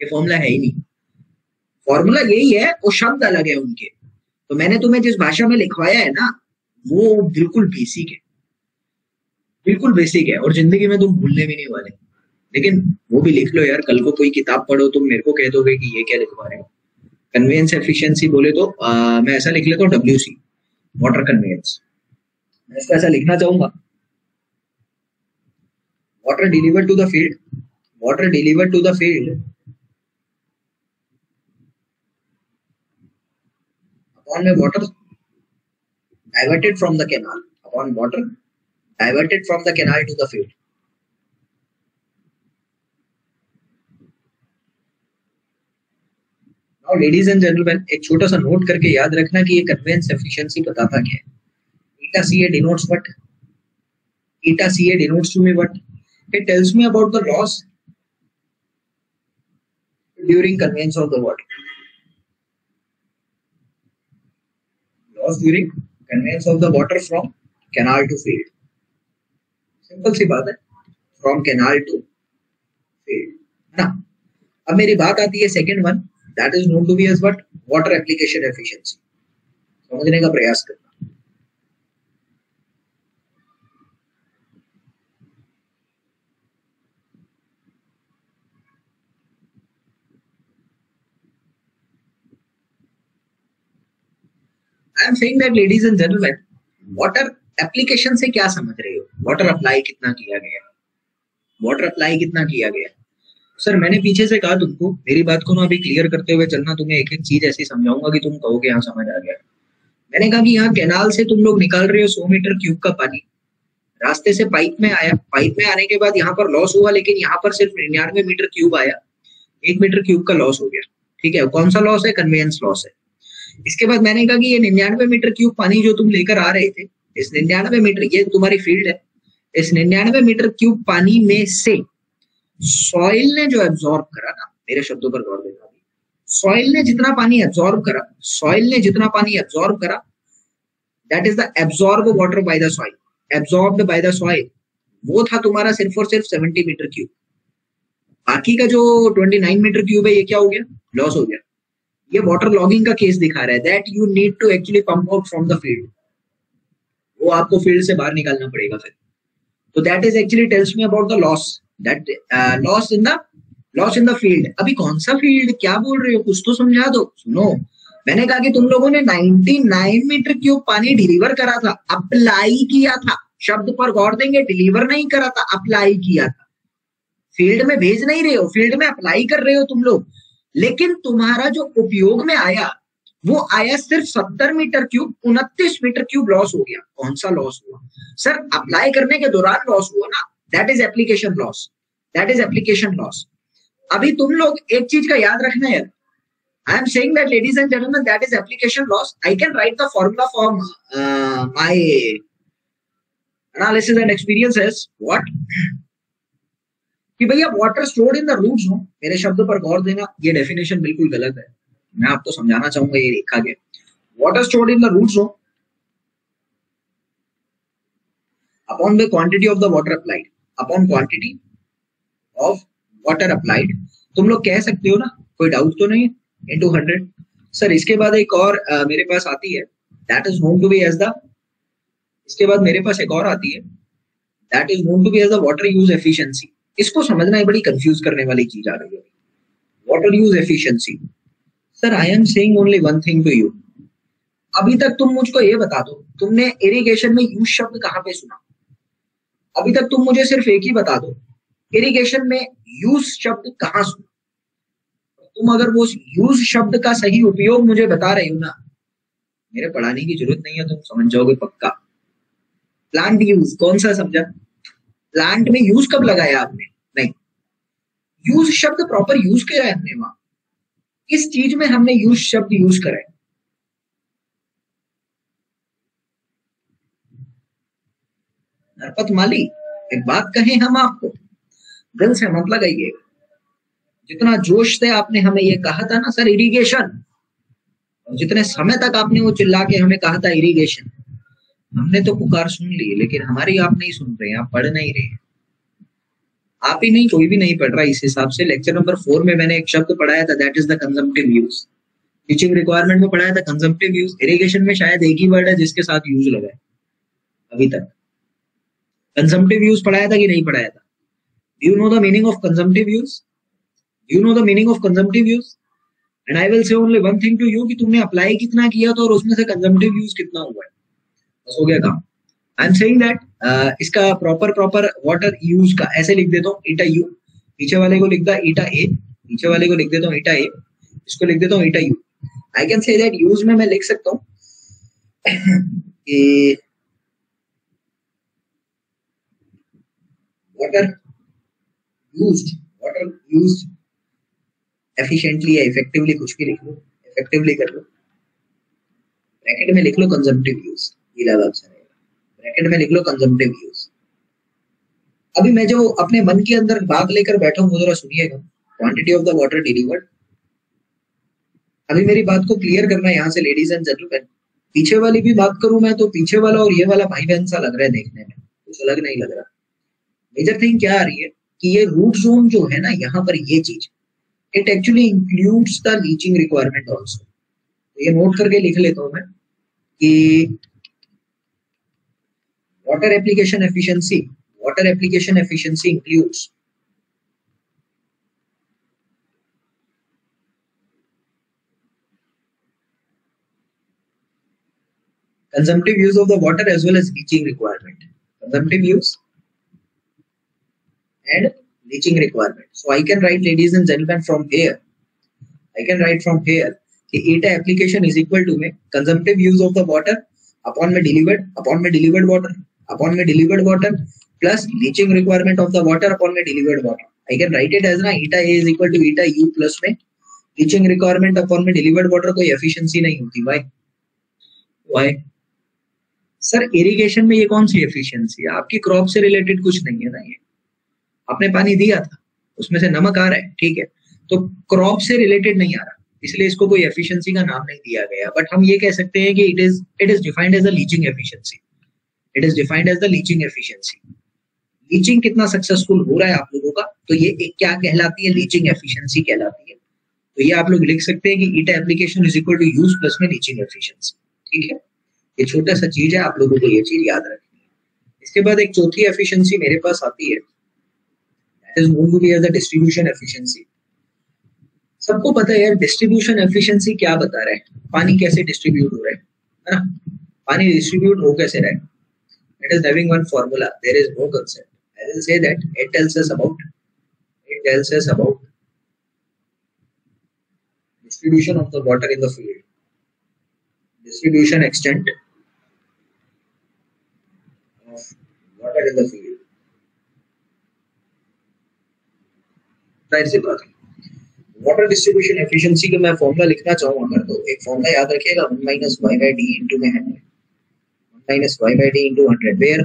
ये फॉर्मूला है ही नहीं. फॉर्मूला यही है, वो शब्द अलग है उनके. तो मैंने तुम्हें जिस भाषा में लिखवाया है ना, वो बिल्कुल बेसिक है, बिल्कुल बेसिक है, और जिंदगी में तुम भूलने भी नहीं वाले. लेकिन वो भी लिख लो यार, कल को कोई किताब पढ़ो तुम मेरे को कह दोगे कि ये क्या लिखवा रहे हो. कन्वेयंस एफिशिएंसी बोले तो मैं ऐसा लिख लेता हूँ, WC, वाटर कन्वेयंस. मैं इसको ऐसा लिखना चाहूंगा, water delivered to the field, water delivered to the field upon में water diverted from the canal, upon water diverted from the canal to the field. Now ladies and gentlemen, एक छोटा सा note करके याद रखना कि ये कन्वेंस एफिशिएंसी बताता क्या है. Eta Ca denotes what? Eta Ca denotes to me what? It tells me about the loss during conveyance of the water. Loss during conveyance of the water from canal to field. Simple सी बात है, from canal to field. ना, अब मेरी बात आती है second one, that is known to be as what? Water application efficiency. समझने का प्रयास करना. I am saying that ladies and gentlemen, water application से क्या समझ रहे हो? Water apply कितना किया गया? Water apply कितना किया गया? सर मैंने पीछे से कहा तुमको, मेरी बात को ना अभी क्लियर करते हुए चलना, तुम्हें एक एक चीज ऐसी समझाऊंगा कि तुम कहोगे यहाँ समझ आ गया. मैंने कहा कि यहाँ कैनाल से तुम लोग निकाल रहे हो 100 मीटर क्यूब का पानी, रास्ते से पाइप में आया, पाइप में आने के बाद यहाँ पर लॉस हुआ, लेकिन यहाँ पर सिर्फ 99 मीटर क्यूब आया, 1 मीटर क्यूब का लॉस हो गया. ठीक है, कौन सा लॉस है? कन्वेयंस लॉस है. इसके बाद मैंने कहा कि ये 99 मीटर क्यूब पानी जो तुम लेकर आ रहे थे, इस 99 मीटर, ये तुम्हारी फील्ड है, इस 99 मीटर क्यूब पानी में से सॉइल ने जो एब्जॉर्ब करा ना, मेरे शब्दों पर गौर देना, सॉइल ने जितना पानी एब्जॉर्ब करा, सॉइल ने जितना पानी एब्जॉर्ब करा, that is the absorb water by the soil, absorbed by the soil, वो था तुम्हारा सिर्फ और सिर्फ 70 मीटर क्यूब. बाकी का जो 29 मीटर क्यूब है, ये क्या हो गया? लॉस हो गया. ये वाटर लॉगिंग का केस दिखा रहा है, that you need to actually pump out from the field. वो आपको फील्ड से बाहर निकालना पड़ेगा फिर. तो that is actually tells me about the loss, that loss in the field. अभी कौन सा फील्ड, क्या बोल रहे हो, कुछ तो समझा दो. सुनो, मैंने कहा कि तुम लोगों ने 99 मीटर क्यूब पानी डिलीवर करा था, अप्लाई किया था. शब्द पर गौर देंगे, डिलीवर नहीं करा था, अप्लाई किया था. फील्ड में भेज नहीं रहे हो, फील्ड में अप्लाई कर रहे हो तुम लोग, लेकिन तुम्हारा जो उपयोग में आया वो आया सिर्फ 70 meter cube, 29 meter cube loss हो गया. कौन सा लॉस हुआ? सर अप्लाई करने के दौरान लॉस हुआ ना, that is application loss, that is application loss. अभी तुम लोग एक चीज का याद रखना है, I am saying that ladies and gentleman, that is application loss. I can write the formula for my analysis and experiences. What? कि भैया water stored in the root zone, मेरे शब्दों पर गौर देना, ये डेफिनेशन बिल्कुल गलत है, मैं आपको समझाना चाहूंगा. ये लिखा गया water stored in the root zone upon the quantity of the water applied, upon quantity of water applied. तुम लोग कह सकते हो ना, कोई डाउट तो नहीं, इनटू 100. सर इसके बाद एक और मेरे पास आती है, that is known to be as the, इसके बाद मेरे पास एक और आती है, that is known to be as the water use efficiency. इसको समझना है, बड़ी कंफ्यूज करने वाली चीज आ रही है, water use efficiency. Sir I am saying only one thing to you. अभी तक तुम मुझको ये बता दो, तुमने इरिगेशन में यूज शब्द कहां पे सुना? अभी तक तुम मुझे सिर्फ एक ही बता दो, इरिगेशन में यूज शब्द कहां सुना? तुम अगर वो यूज शब्द का सही उपयोग मुझे बता रहे हो ना, मेरे पढ़ाने की जरूरत नहीं है, तुम समझ जाओगे पक्का. प्लांट यूज कौन सा समझा? प्लांट में यूज कब लगाया आपने? नहीं, यूज शब्द प्रॉपर यूज किया है हमने वहां. किस चीज में हमने यूज शब्द यूज करा है? नरपत माली, एक बात कहें हम आपको, दिल से मत लगाइएगा. जितना जोश से आपने हमें ये कहा था ना सर इरिगेशन, और जितने समय तक आपने वो चिल्ला के हमें कहा था इरिगेशन, हमने तो पुकार सुन ली, लेकिन हमारी आप नहीं सुन रहे, आप पढ़ नहीं रहे. आप ही नहीं, कोई भी नहीं पढ़ रहा. इस हिसाब से लेक्चर नंबर 4 में मैंने एक शब्द पढ़ाया था, that is the consumptive use. Teaching requirement में पढ़ाया था कंजम्पटिव यूज. इरिगेशन में शायद एक ही वर्ड है जिसके साथ यूज लगा है अभी तक. कंजम्पटिव यूज पढ़ाया था कि नहीं पढ़ाया था? Do you know the meaning of consumptive use? Do you know the meaning of consumptive use? And I will say only one thing to you, कि तुमने अप्लाई कितना किया था और उसमें से कंजम्पटिव यूज कितना हुआ है. बस हो गया काम. आई एम सेइंग दैट इसका प्रॉपर वाटर यूज का ऐसे लिख देता हूँ, ईटा यू, पीछे वाले को लिखता है ईटा ए, पीछे वाले को लिख देता हूँ ईटा ए, इसको लिख देता हूँ ईटा you. I can say that use में मैं लिख सकता हूँ कि वाटर यूज्ड एफिशिएंटली या इफेक्टिवली, कुछ भी लिख लो, इफेक्टिवली कर लो, ब्रैकेट में लिख लो कंजम्पटिव यूज, ये ज्यादा अच्छा रहेगा, ब्रैकेट में लिख लो कंजम्पटिव यूज। अभी मैं जो अपने मन के अंदर बात लेकर बैठा हूँ जरा सुनिएगा, quantity of the water delivered. अभी मेरी बात को क्लियर करना है यहाँ से लेडीज एंड जेंटलमैन। पीछे वाली भी बात करूं मैं तो पीछे वाला और ये वाला भाई बहन सा लग रहा है देखने में, कुछ अलग नहीं लग रहा। मेजर थिंग क्या आ रही है कि ये रूट जोन जो है ना यहाँ पर, ये चीज it actually includes the leaching requirement also. ये नोट करके लिख लेता हूं मैं कि water application efficiency includes consumptive use of the water as well as leaching requirement. Consumptive use and leaching requirement. So I can write, ladies and gentlemen, from here, I can write from here कि eta application is equal to में consumptive use of the water upon में delivered water plus leaching requirement of the water upon में delivered water. I can write it as ना eta A is equal to eta U plus में leaching requirement upon में delivered water कोई efficiency नहीं होती। Why? Sir irrigation में ये कौन सी एफिशिएंसी है? आपकी क्रॉप से रिलेटेड कुछ नहीं है ना, ये आपने पानी दिया था उसमें से नमक आ रहा है, ठीक है, तो क्रॉप से रिलेटेड नहीं आ रहा, इसलिए इसको कोई एफिशिएंसी का नाम नहीं दिया गया। बट हम ये कह सकते हैं कि it is defined as a leaching efficiency, it is defined as the leaching efficiency. Leaching कितना सक्सेसफुल हो रहा है आप लोगों का, तो ये एक क्या कहलाती है, लीचिंग एफिशिएंसी कहलाती है। तो ये आप लोग लिख सकते हैं कि eta application is equal to use plus में लीचिंग एफिशिएंसी, ठीक है। ये छोटा सा चीज है, आप लोगों को ये चीज याद रखनी है। इसके बाद एक चौथी एफिशिएंसी मेरे पास आती है, that is known to be as the distribution efficiency. सबको पता है यार डिस्ट्रीब्यूशन एफिशिएंसी क्या बता रहा है, पानी कैसे डिस्ट्रीब्यूट हो रहा है ना, पानी डिस्ट्रीब्यूट हो कैसे रहा है। It is having one formula, there is no concept, I will say that it tells us about distribution of the water in the field, distribution extent of water in the field। जाहिर सी बात है water distribution efficiency का मैं formula लिखना चाहूँ अगर, तो एक फॉर्मूला याद रखिएगा 1 minus y by d into में 100, 1 minus y by d into 100 where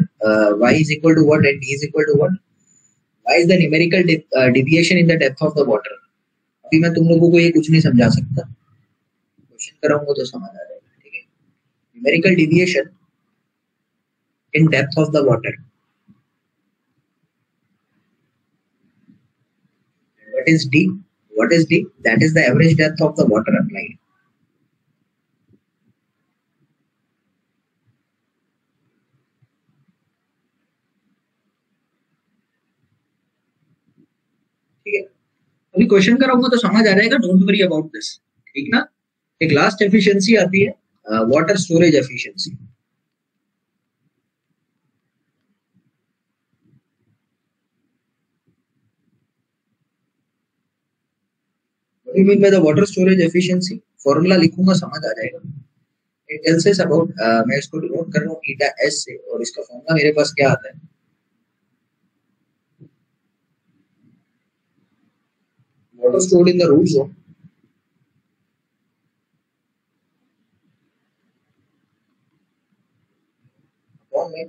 y is equal to what and d is equal to what। y is the numerical deviation in the depth of the water। अभी मैं तुम लोगों को ये कुछ नहीं समझा सकता, क्वेश्चन कराऊंगा तो समझ आ जाएगा, ठीक है। Numerical deviation in depth of the water, what is d, that is the average depth of the water applied। ठीक है, अभी क्वेश्चन कराऊंगा तो समझ आ जाएगा, डोंट वरी अबाउट दिस, ठीक ना। एक लास्ट एफिशिएंसी आती है water storage efficiency. What do you mean by the water storage efficiency, formula लिखूंगा समझ आ जाएगा। इट टेल्स अस अबाउट, मैं इसको डिनोट कर रहा हूं ईटा एस से, और इसका फॉर्मूला मेरे पास क्या आता है, water stored in the root zone upon में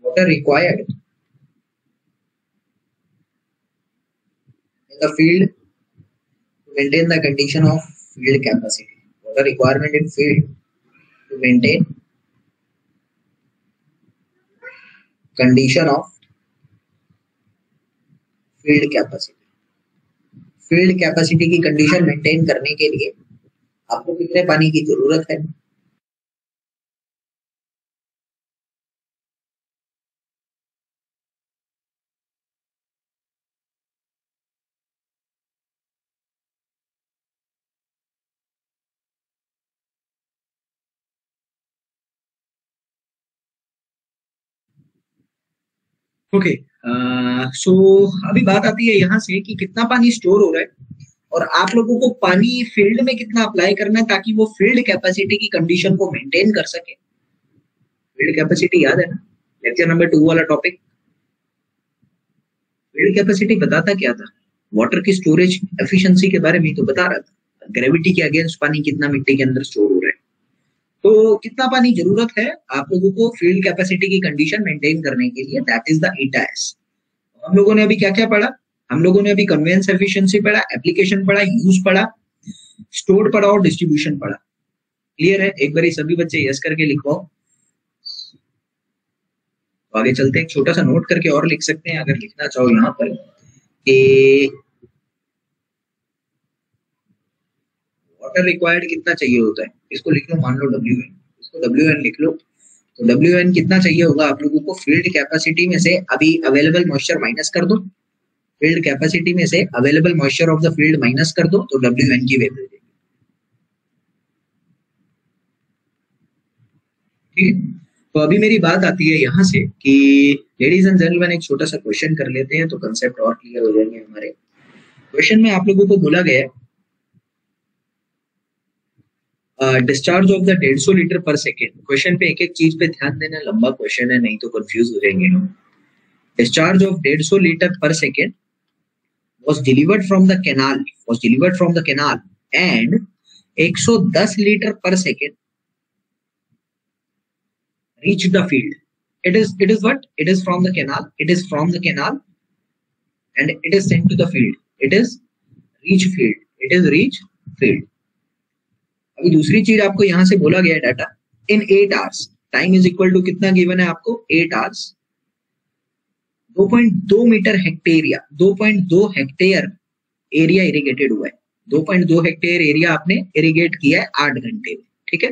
water required in the field to maintain the condition of field capacity, water requirement in field to maintain condition of field capacity। Field capacity की condition maintain करने के लिए आपको कितने पानी की जरूरत है। ओके, सो अभी बात आती है यहाँ से कि कितना पानी स्टोर हो रहा है और आप लोगों को पानी फील्ड में कितना अप्लाई करना है ताकि वो फील्ड कैपेसिटी की कंडीशन को मेंटेन कर सके। फील्ड कैपेसिटी याद है ना, लेक्चर नंबर 2 वाला टॉपिक। फील्ड कैपेसिटी बताता क्या था, वाटर की स्टोरेज एफिशिएंसी के बारे में तो बता रहा था, ग्रेविटी के अगेंस्ट पानी कितना मिट्टी के अंदर स्टोर हो रहा है। तो कितना पानी जरूरत है आप लोगों को फील्ड कैपेसिटी की कंडीशन मेंटेन करने के लिए, दैट इज द ETAS। हम लोगों ने अभी क्या क्या पढ़ा, हम लोगों ने अभी कन्वेंस एफिशिएंसी पढ़ा, एप्लीकेशन पढ़ा, यूज पढ़ा, स्टोर्ड पढ़ा और डिस्ट्रीब्यूशन पढ़ा। क्लियर है? एक बार सभी बच्चे यस करके लिखवाओ। तो आगे चलते हैं, एक छोटा सा नोट करके और लिख सकते हैं अगर लिखना चाहो यहाँ पर कि वाटर रिक्वायर्ड कितना चाहिए होता है, इसको लिख लो, मान लो WN, इसको WN लिख लो। तो WN कितना चाहिए होगा आप लोगों को, फील्ड कैपेसिटी में से अभी अवेलेबल मॉइस्चर माइनस कर दो, फील्ड कैपेसिटी में से available moisture of the field minus कर दो, तो WN की वैल्यू देगी। ठीक है, तो अभी मेरी बात आती है यहाँ से कि लेडीज एंड जेंटलमैन एक छोटा सा क्वेश्चन कर लेते हैं तो कंसेप्ट और क्लियर हो जाएंगे हमारे। क्वेश्चन में आप लोगों को बोला गया है डिस्चार्ज ऑफ द 150 लीटर पर सेकेंड। क्वेश्चन पे एक एक चीज पे ध्यान देना, लंबा क्वेश्चन है नहीं तो कंफ्यूज हो जाएंगे हम। डिस्चार्ज ऑफ 150 लीटर पर second was delivered from the canal and 110 liter per second reached the field. It is what? It is from the canal. It is from the canal and it is sent to the field. It is reach field. It is reach field. अभी दूसरी चीज आपको यहां से बोला गया data in 8 hours, time is equal to कितना given है आपको, 8 hours, 2.2 मीटर हेक्टेरिया, 2.2 हेक्टेयर एरिया इरिगेटेड हुआ है, 2.2 हेक्टेयर एरिया आपने इरिगेट किया है 8 घंटे में। ठीक है,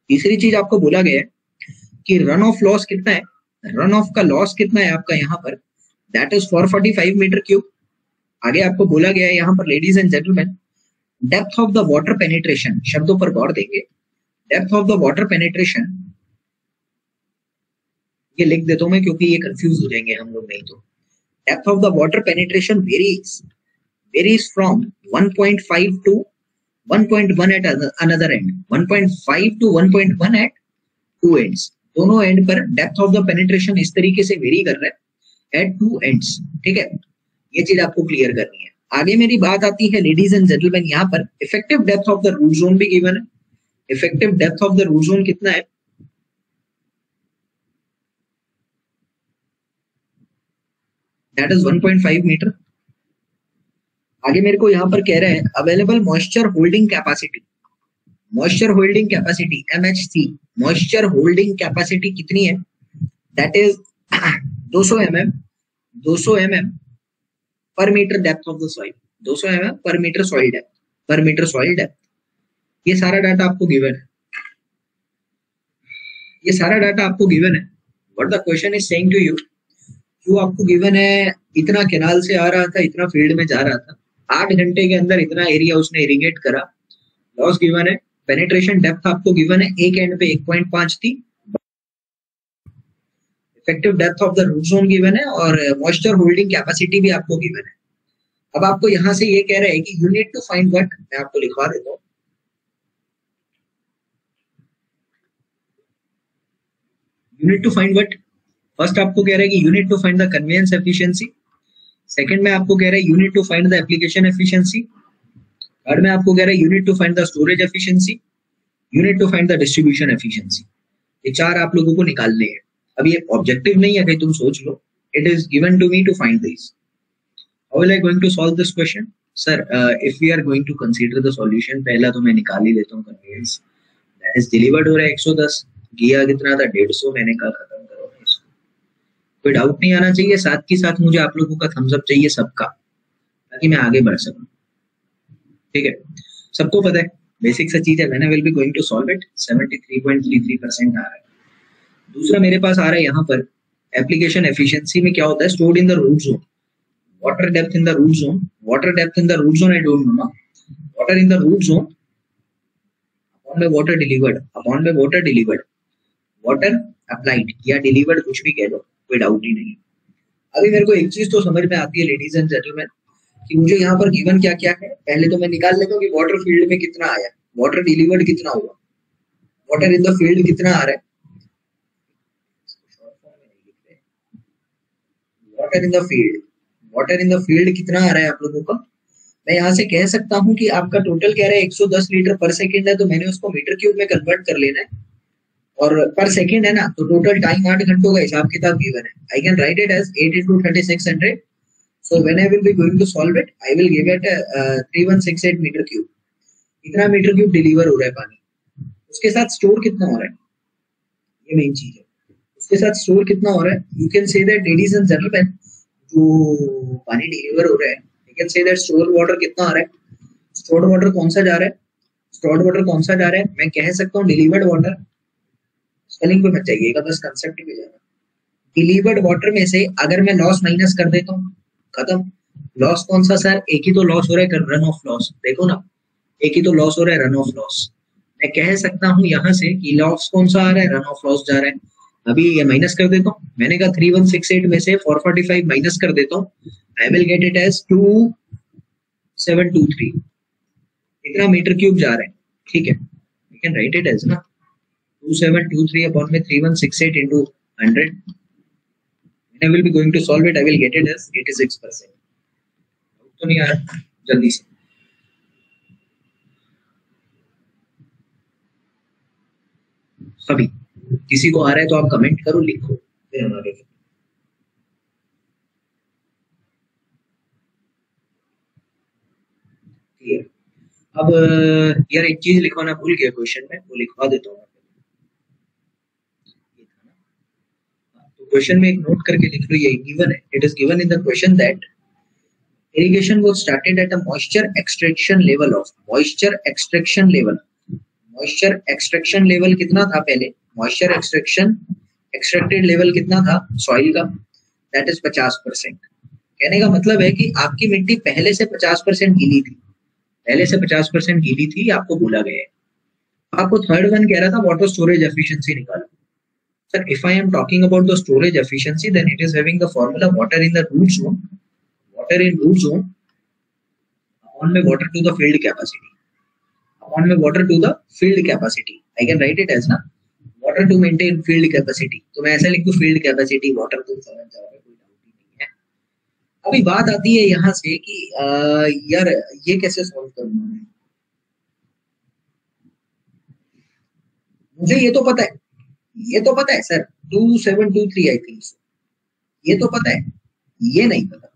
तीसरी चीज आपको बोला गया है कि रन ऑफ लॉस कितना है, रन ऑफ का लॉस कितना है आपका यहाँ पर, दैट इज 445 मीटर क्यूब। आगे आपको बोला गया है यहाँ पर ladies and gentleman, depth of the water penetration, शब्दों पर गौर देंगे, depth of the water penetration, ये लिख देता हूं मैं क्योंकि ये कंफ्यूज हो जाएंगे हम लोग नहीं तो। Depth of the water penetration varies from 1.5 to 1.1 at another end, 1.5 to 1.1 at two ends, दोनों एंड पर डेप्थ ऑफ द पेनिट्रेशन इस तरीके से वेरी कर रहा है एट टू एंड्स। ठीक है, ये चीज आपको क्लियर करनी है। आगे मेरी बात आती है लेडीज एंड जेंटलमैन, यहाँ पर effective depth of the root zone भी गिवन है। Effective depth of the root zone कितना है, दैट इज 1.5 मीटर। आगे मेरे को यहां पर कह रहा है available moisture holding capacity, moisture holding capacity MHC, moisture holding capacity कितनी है, that is 200 mm per meter depth of the soil, 200 mm per meter soil depth, per meter soil depth. ये सारा डाटा आपको गिवन है, ये सारा data आपको given है। What the question is saying to you, जो आपको गिवन है इतना कैनाल से आ रहा था, इतना फील्ड में जा रहा था, 8 घंटे के अंदर इतना एरिया उसने इरिगेट करा, लॉस गिवन है, पेनिट्रेशन डेप्थ आपको गिवन है, एक एंड पे 1.5 थी, effective depth of the root zone given है और मॉइस्चर होल्डिंग कैपेसिटी भी आपको गिवन है। अब आपको यहां से ये कह रहे हैं कि you need to find what, मैं आपको लिखवा देता हूं, you need to find what. First आपको कह रहा है कि you need to find the conveyance efficiency, second में आपको कह रहा है you need to find the application efficiency, third में आपको कह रहा है you need to find the storage efficiency, you need to find the distribution efficiency. ये चार आप लोगों को निकालने हैं। अब ये ऑब्जेक्टिव नहीं है कि तुम सोच लो, it is given to me to find this. How will I going to solve this question sir, if we are going to consider the solution, पहला तो मैं निकाल ही लेता हूं कन्वेंस, दैट इज डिलीवर्ड हो रहा है 110, गया कितना था 150, मैंने कहा खत्म करो इसको, कोई डाउट नहीं आना चाहिए, साथ के साथ मुझे आप लोगों का थम्स अप चाहिए सबका, ताकि मैं आगे बढ़ सकूं। ठीक है, सबको पता है बेसिक सा चीज है, मैंने will be going to solve it, 73.33% आ रहा है। दूसरा मेरे पास आ रहा है यहाँ पर एप्लीकेशन एफिशिएंसी में क्या होता है, stored in the root zone, water depth in the root zone, water depth in the root zone I don't know ना, water in the root zone upon by water delivered, upon by water delivered, water applied या delivered, कुछ भी कह लो, कोई doubt ही नहीं। अभी मेरे को एक चीज तो समझ में आती है लेडीज एंड जेंटलमैन, कि मुझे यहाँ पर गिवन क्या क्या है। पहले तो मैं निकाल लेता हूँ कि वाटर फील्ड में कितना आया, वाटर डिलीवर्ड कितना हुआ, वाटर इन द फील्ड कितना आ रहा है, water in the field, water in the field कितना आ रहा है आप लोगों का। मैं यहाँ से कह सकता हूँ कि आपका टोटल कह रहा है 110 लीटर पर सेकेंड है, तो मैंने उसको मीटर क्यूब में कन्वर्ट कर लेना है, और पर सेकेंड है ना, तो टोटल टाइम 8 घंटों का हिसाब किताब गिवन है। I can write it as 8 into 3600. So when I will be going to solve it, I will give it 3168 meter cube. इतना मीटर क्यूब डिलीवर हो रहा है पानी। उसके साथ स्टोर कितना हो रहा है, ये मेन चीज है। उसके साथ स्टोर कितना हो रहा है, you can say that ladies and gentleman, जो पानी डिलीवर हो रहा है, you can say that store water कितना आ रहा है, स्टोर्ड वाटर कौन सा जा रहा है, स्टोर्ड वाटर कौन सा जा रहा है, मैं कह सकता हूँ डिलीवर्ड वाटर। स्पेलिंग पे मत जाइएगा, बस कंसेप्ट पे जाना। डिलीवर्ड वाटर में से अगर मैं लॉस माइनस कर देता हूँ, खत्म। लॉस कौन सा सर, एक ही तो लॉस हो रहा है, रन ऑफ लॉस, देखो ना, एक ही तो लॉस हो रहा है, रन ऑफ लॉस। मैं कह सकता हूँ यहाँ से कि लॉस कौन सा आ रहा है, रन ऑफ लॉस जा रहा है। अभी ये माइनस कर देता हूँ, मैंने कहा 3168 में से 445 माइनस कर देता हूँ, I will get it as 2723। इतना मीटर क्यूब जा रहा है, ठीक है, you can write it as ना 2723 upon में 3168 into 100. When I will be going to solve it, I will get it as 86%. तो नहीं आ रहा, जल्दी से सभी किसी को आ रहा है तो आप कमेंट करो, लिखो, फिर हमारे क्लियर। अब यार एक चीज लिखवाना भूल गया क्वेश्चन में, वो लिखवा देता हूँ। क्वेश्चन में एक नोट करके लिख लो, ये गिवन है, it is given in the question that irrigation was started at a moisture extraction level of moisture extraction level कितना था पहले, moisture extracted level कितना था सॉइल का, that is 50%। कहने का मतलब है कि आपकी मिट्टी पहले से 50% गीली थी, पहले से 50% गीली थी, आपको बोला गया है। आपको थर्ड वन कह रहा था वाटर स्टोरेज एफिशिएंसी निकालो। Sir, if I am talking about the storage efficiency, then it is having the formula water in the root zone, water in root zone upon में water to the field capacity, upon में water to the field capacity. I can write it as ना water to maintain field capacity. तो मैं ऐसा लिख दूं field capacity water to समझ जाओगे, कोई डाउट ही नहीं है। अभी बात आती है यहाँ से कि यार ये कैसे सॉल्व करना है। मुझे ये तो पता है, ये तो पता है सर 2723 आई थिंक, ये तो पता है, ये नहीं पता।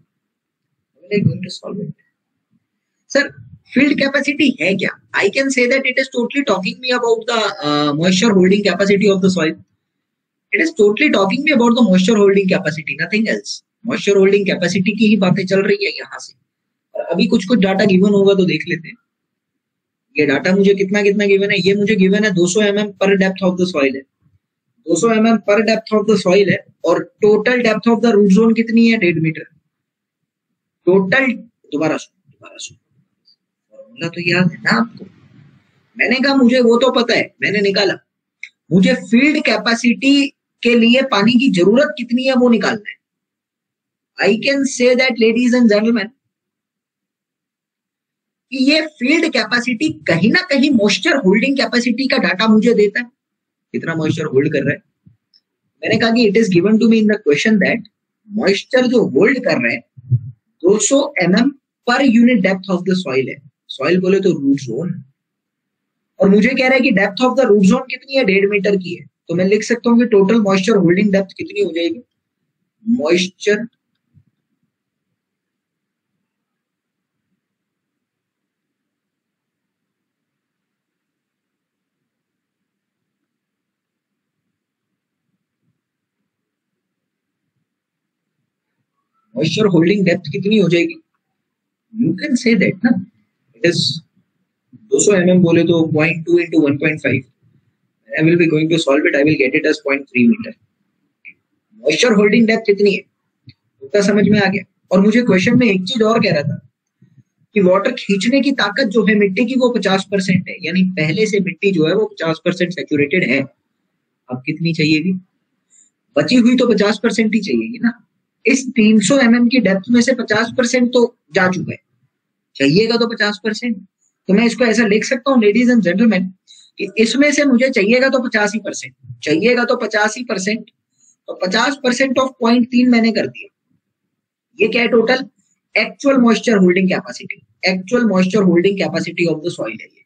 सर फील्ड कैपेसिटी है क्या, आई can say that it is totally talking me about the moisture holding capacity of the soil, it is totally talking me about the moisture holding capacity, nothing else. Moisture holding capacity की ही बातें चल रही है यहाँ से। और अभी कुछ कुछ डाटा गिवन होगा तो देख लेते हैं। ये डाटा मुझे कितना कितना गिवन है, ये मुझे गिवन है 200 mm पर डेप्थ ऑफ द सॉइल है, 200 mm पर डेप्थ ऑफ द सॉइल है, और total depth of the root zone कितनी है, 1.5 मीटर टोटल। दोबारा सुन, फॉर्मूला तो याद है ना आपको, मैंने कहा मुझे वो तो पता है, मैंने निकाला, मुझे फील्ड कैपेसिटी के लिए पानी की जरूरत कितनी है वो निकालना है। I can say that ladies and gentleman, कि ये फील्ड कैपेसिटी कहीं ना कहीं मॉइस्चर होल्डिंग कैपेसिटी का डाटा मुझे देता है, कितना मॉइस्चर होल्ड कर रहा है। मैंने कहा कि it is given to me in the question that moisture जो होल्ड कर रहे हैं 200 mm per unit depth of the soil है, सॉइल बोले तो रूट जोन, और मुझे कह रहा है कि depth of the root zone कितनी है, 1.5 मीटर की है। तो मैं लिख सकता हूँ कि टोटल मॉइस्चर होल्डिंग डेप्थ कितनी हो जाएगी, मॉइस्चर मॉइस्चर होल्डिंग डेप्थ कितनी हो जाएगी, यू कैन से दैट ना, इट इज 200 mm बोले तो 0.2 into 1.5, I will be going to solve it, I will get it as 0.3 meter. Moisture holding depth कितनी है, उतना समझ में आ गया। और मुझे क्वेश्चन में एक चीज और कह रहा था कि वाटर खींचने की ताकत जो है मिट्टी की वो 50% है, यानी पहले से मिट्टी जो है वो 50% सैचुरेटेड है। अब कितनी चाहिएगी, बची हुई तो 50% ही चाहिएगी ना, इस 300 mm की डेप्थ में से 50% तो जा चुका है, चाहिएगा तो 50%। तो मैं इसको ऐसा लिख सकता हूँ लेडीज एंड जेंटलमैन कि इसमें से मुझे चाहिएगा तो 85%, चाहिएगा तो 85%, तो 50% ऑफ 0.3 मैंने कर दिया। ये क्या है total? Actual moisture holding capacity, actual moisture holding capacity of the soil है ये।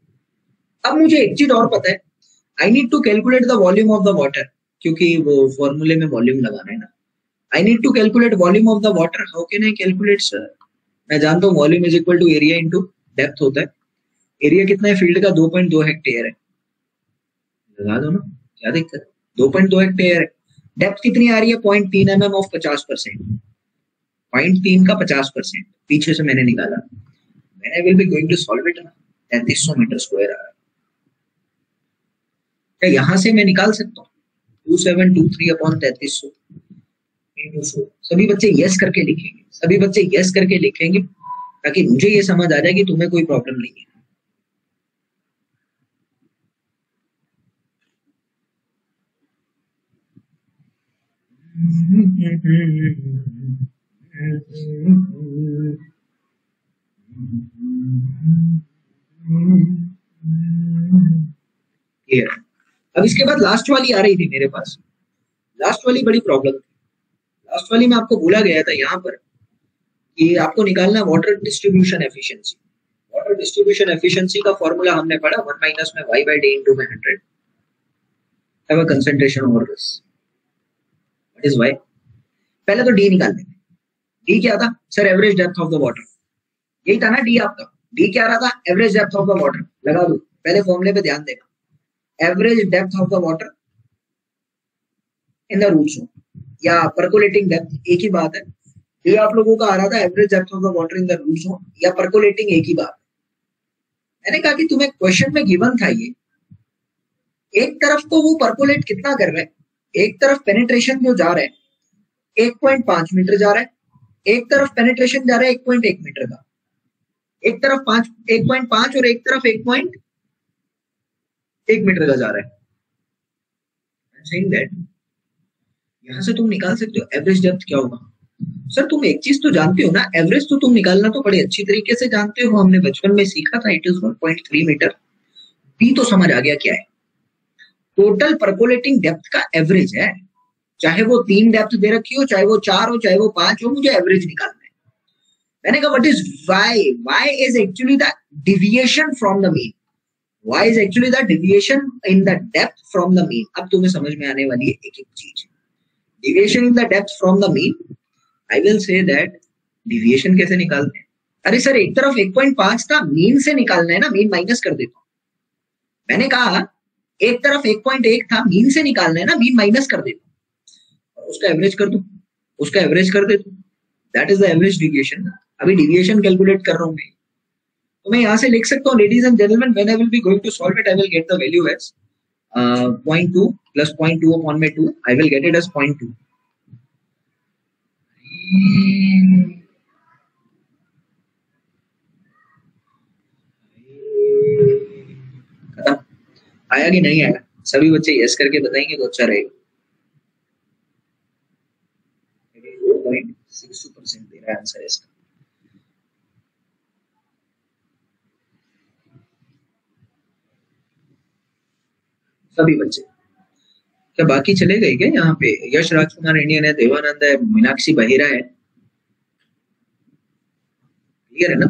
अब मुझे एक चीज और पता है, I need to calculate the volume of the water, क्योंकि वो फॉर्मूले में वॉल्यूम लगाना है ना। I need to calculate volume of the water. How can I calculate sir? मैं जानता हूँ volume is equal to area into depth होता है। एरिया कितना है फील्ड का? 2.2 हेक्टेयर है, लगा दो ना, क्या दिक्कत? 2.2 हेक्टेयर है। डेप्थ कितनी आ रही है? 0.3 mm ऑफ 50%, 0.3 का 50% पीछे से मैंने निकाला। When I will be going to solve it ना, 3300 मीटर स्क्वायर आ रहा है। क्या यहां से मैं निकाल सकता हूँ 2723 अपॉन 3300 into 4? सभी बच्चे यस करके लिखेंगे, सभी बच्चे यस करके लिखेंगे ताकि मुझे ये समझ आ जाए कि तुम्हें कोई प्रॉब्लम नहीं है। अब इसके बाद लास्ट वाली आ रही थी मेरे पास। लास्ट वाली बड़ी प्रॉब्लम थी। लास्ट वाली में आपको बोला गया था यहाँ पर कि आपको निकालना water distribution efficiency. Water distribution efficiency का फॉर्मूला हमने पढ़ा 1 माइनस में y by d into में 100 have a concentration over this. What is y? पहले तो d निकाल लेंगे। d क्या था sir? Average depth of the water. यही था ना d आपका? d क्या रहा था? Average depth of the water. लगा दो, पहले फॉर्मूले पे ध्यान देना। Average depth of the water in the root zone या परकोलेटिंग डेप्थ, एक ही बात है। ये आप लोगों का आ रहा था average depth of the water in the root zone या परकोलेटिंग, एक ही बात। मैंने कहा कि तुम्हें क्वेश्चन में गिवन था ये, एक तरफ तो वो परकोलेट कितना कर रहा है, एक तरफ पेनिट्रेशन जो जा रहा है 1.5 मीटर जा रहा है, एक तरफ पेनिट्रेशन जा रहा है 1.1 मीटर का। एक तरफ 1.5 और एक तरफ 1.1 मीटर का जा रहा है। यहां से तुम निकाल सकते हो एवरेज डेप्थ क्या होगा। सर तुम एक चीज तो जानते हो ना, एवरेज तो तुम निकालना तो बड़े अच्छी तरीके से जानते हो, हमने बचपन में सीखा था, इट इज 1.3 मीटर। बी तो समझ आ गया क्या है, टोटल परकोलेटिंग डेप्थ का एवरेज है, चाहे वो 3 डेप्थ दे रखी हो, चाहे वो 4 हो, चाहे वो 5 हो, मुझे एवरेज निकालना है। मैंने कहा what is Y? Y is actually the deviation from the mean. Y is actually the deviation in the depth from the mean. अब तुम्हें समझ में आने वाली है एक एक चीज। Deviation in the depth from the mean, I will say that deviation कैसे निकालते हैं। अरे सर एक तरफ 1.5 था, मीन से निकालना है ना, मीन माइनस कर देता हूं। मैंने कहा एक तरफ 1.1 था, मीन से निकालना है ना, मीन माइनस कर देता हूं और उसका एवरेज कर दूं, उसका एवरेज कर देता हूं। That is the average deviation. अभी डिविएशन कैलकुलेट कर रहा हूं मैं, तो मैं यहां से लिख सकता हूं ladies and gentleman, when I will be going to solve it I will get the value as 0.2 plus 0.2 upon my 2, I will get it as 0.2. खत्म। आया कि नहीं आया? सभी बच्चे यस करके बताएंगे तो अच्छा रहेगा। 4.62% दे रहा है आंसर इसका। सभी बच्चे क्या बाकी चले गए क्या? यहाँ पे यश राजकुमार इंडियन है, देवानंद है, मीनाक्षी बहिरा है, क्लियर है ना?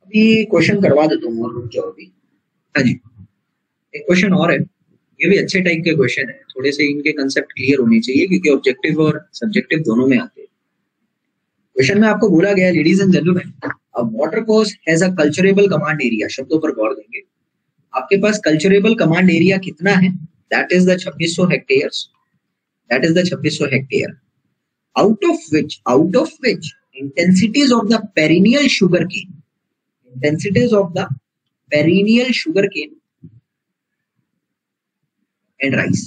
अभी क्वेश्चन करवा देता हूँ, रुक जाओ अभी। हाँ जी, एक क्वेश्चन और है, ये भी अच्छे टाइप के क्वेश्चन है, थोड़े से इनके कंसेप्ट क्लियर होने चाहिए क्योंकि ऑब्जेक्टिव और सब्जेक्टिव दोनों में आते हैं। क्वेश्चन में आपको बोला गया ladies and gentleman, a water course has a culturable command area. शब्दों पर गौर देंगे। आपके पास कल्चरेबल कमांड एरिया कितना है? That is the 2600 hectares. That is the 2600 hectare. Out of which intensities of the perennial sugarcane, intensities of the perennial sugarcane and rice,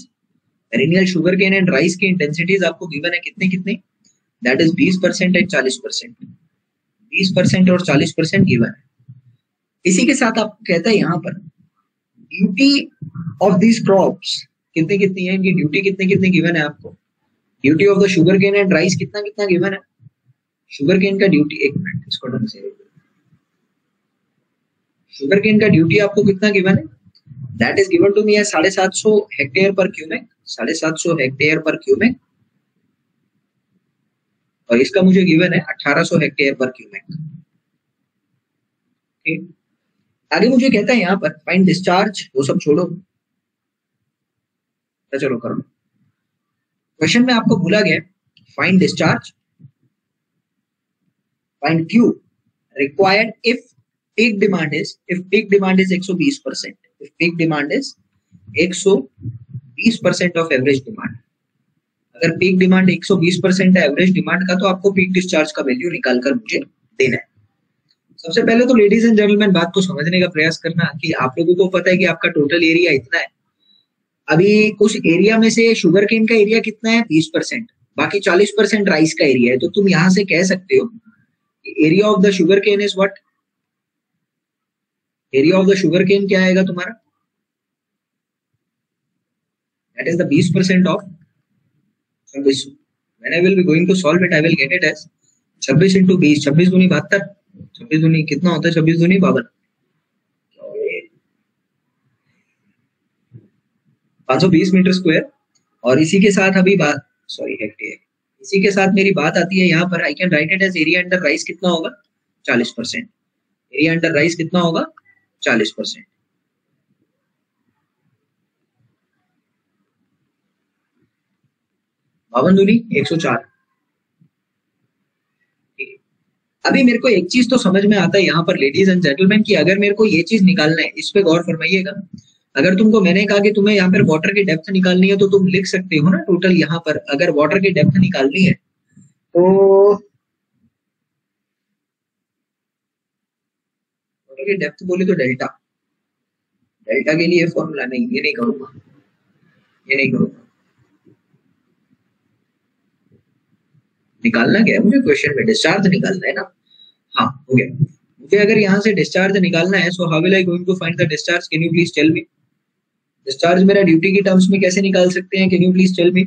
perennial sugarcane and rice के intensities आपको given है कितने कितने? That is 20% and 40%। 20% और 40% given है। इसी के साथ आपको कहता है यहाँ पर ड्यूटी ऑफ दीज क्रॉप्स कितनी कितनी है, इनकी ड्यूटी कितनी कितनी गिवन है आपको। Duty of the sugar cane and rice कितना कितना गिवन है। शुगर केन का ड्यूटी, एक मिनट इसको ढंग से, शुगर केन का ड्यूटी आपको कितना गिवन है, that is given to me as 750 hectare per cumec, 750 hectare per cumec, और इसका मुझे गिवन है 1800 हेक्टेयर पर क्यूमेक। आगे मुझे कहता है यहाँ पर फाइंड डिस्चार्ज, वो सब छोड़ो, तो चलो करो। क्वेश्चन में आपको बोला गया find discharge, find Q required if peak demand is 120%, if peak demand is 120% of average demand. अगर पीक डिमांड 120% है एवरेज डिमांड का, तो आपको पीक डिस्चार्ज का वैल्यू निकालकर मुझे देना है। सबसे पहले तो लेडीज एंड जेंटलमैन बात को समझने का प्रयास करना कि आप लोगों को पता है कि आपका टोटल एरिया इतना है। अभी कुछ एरिया में से शुगर केन का एरिया कितना है 20%, बाकी 40% राइस का एरिया है। तो तुम यहां से कह सकते हो area of the sugar cane is what, area of the sugar cane क्या आएगा तुम्हारा, that is the 20% of 26। When I will be going to solve it I will get it as 26 into 20, 26 दूनी 72, 26 दूनी कितना होता है, 26 दूनी 52, 520 मीटर स्क्वायर। और इसी के साथ अभी बात, सॉरी हेक्टेयर, इसी के साथ मेरी बात आती है यहाँ पर, I can write it as area under rice कितना होगा 40%, एरिया अंडर राइस कितना होगा 40%। बावन दूनी 104। अभी मेरे को एक चीज तो समझ में आता है यहाँ पर लेडीज एंड जेंटलमैन की, अगर मेरे को ये चीज निकालना है, इस पे गौर फरमाइएगा। अगर तुमको मैंने कहा कि तुम्हें यहाँ पर वाटर की डेप्थ निकालनी है तो तुम लिख सकते हो ना टोटल, यहाँ पर अगर वाटर की डेप्थ निकालनी है तो वाटर की डेप्थ बोले तो डेल्टा, डेल्टा के लिए फॉर्मूला नहीं, ये नहीं करूंगा, ये नहीं करूंगा। निकालना क्या है मुझे, क्वेश्चन में डिस्चार्ज निकालना है ना। हाँ हो गया, मुझे अगर यहाँ से डिस्चार्ज निकालना है, so how will I going to find the discharge, can you please tell me. Discharge मेरा ड्यूटी की टर्म्स में कैसे निकाल सकते हैं, can you please tell me.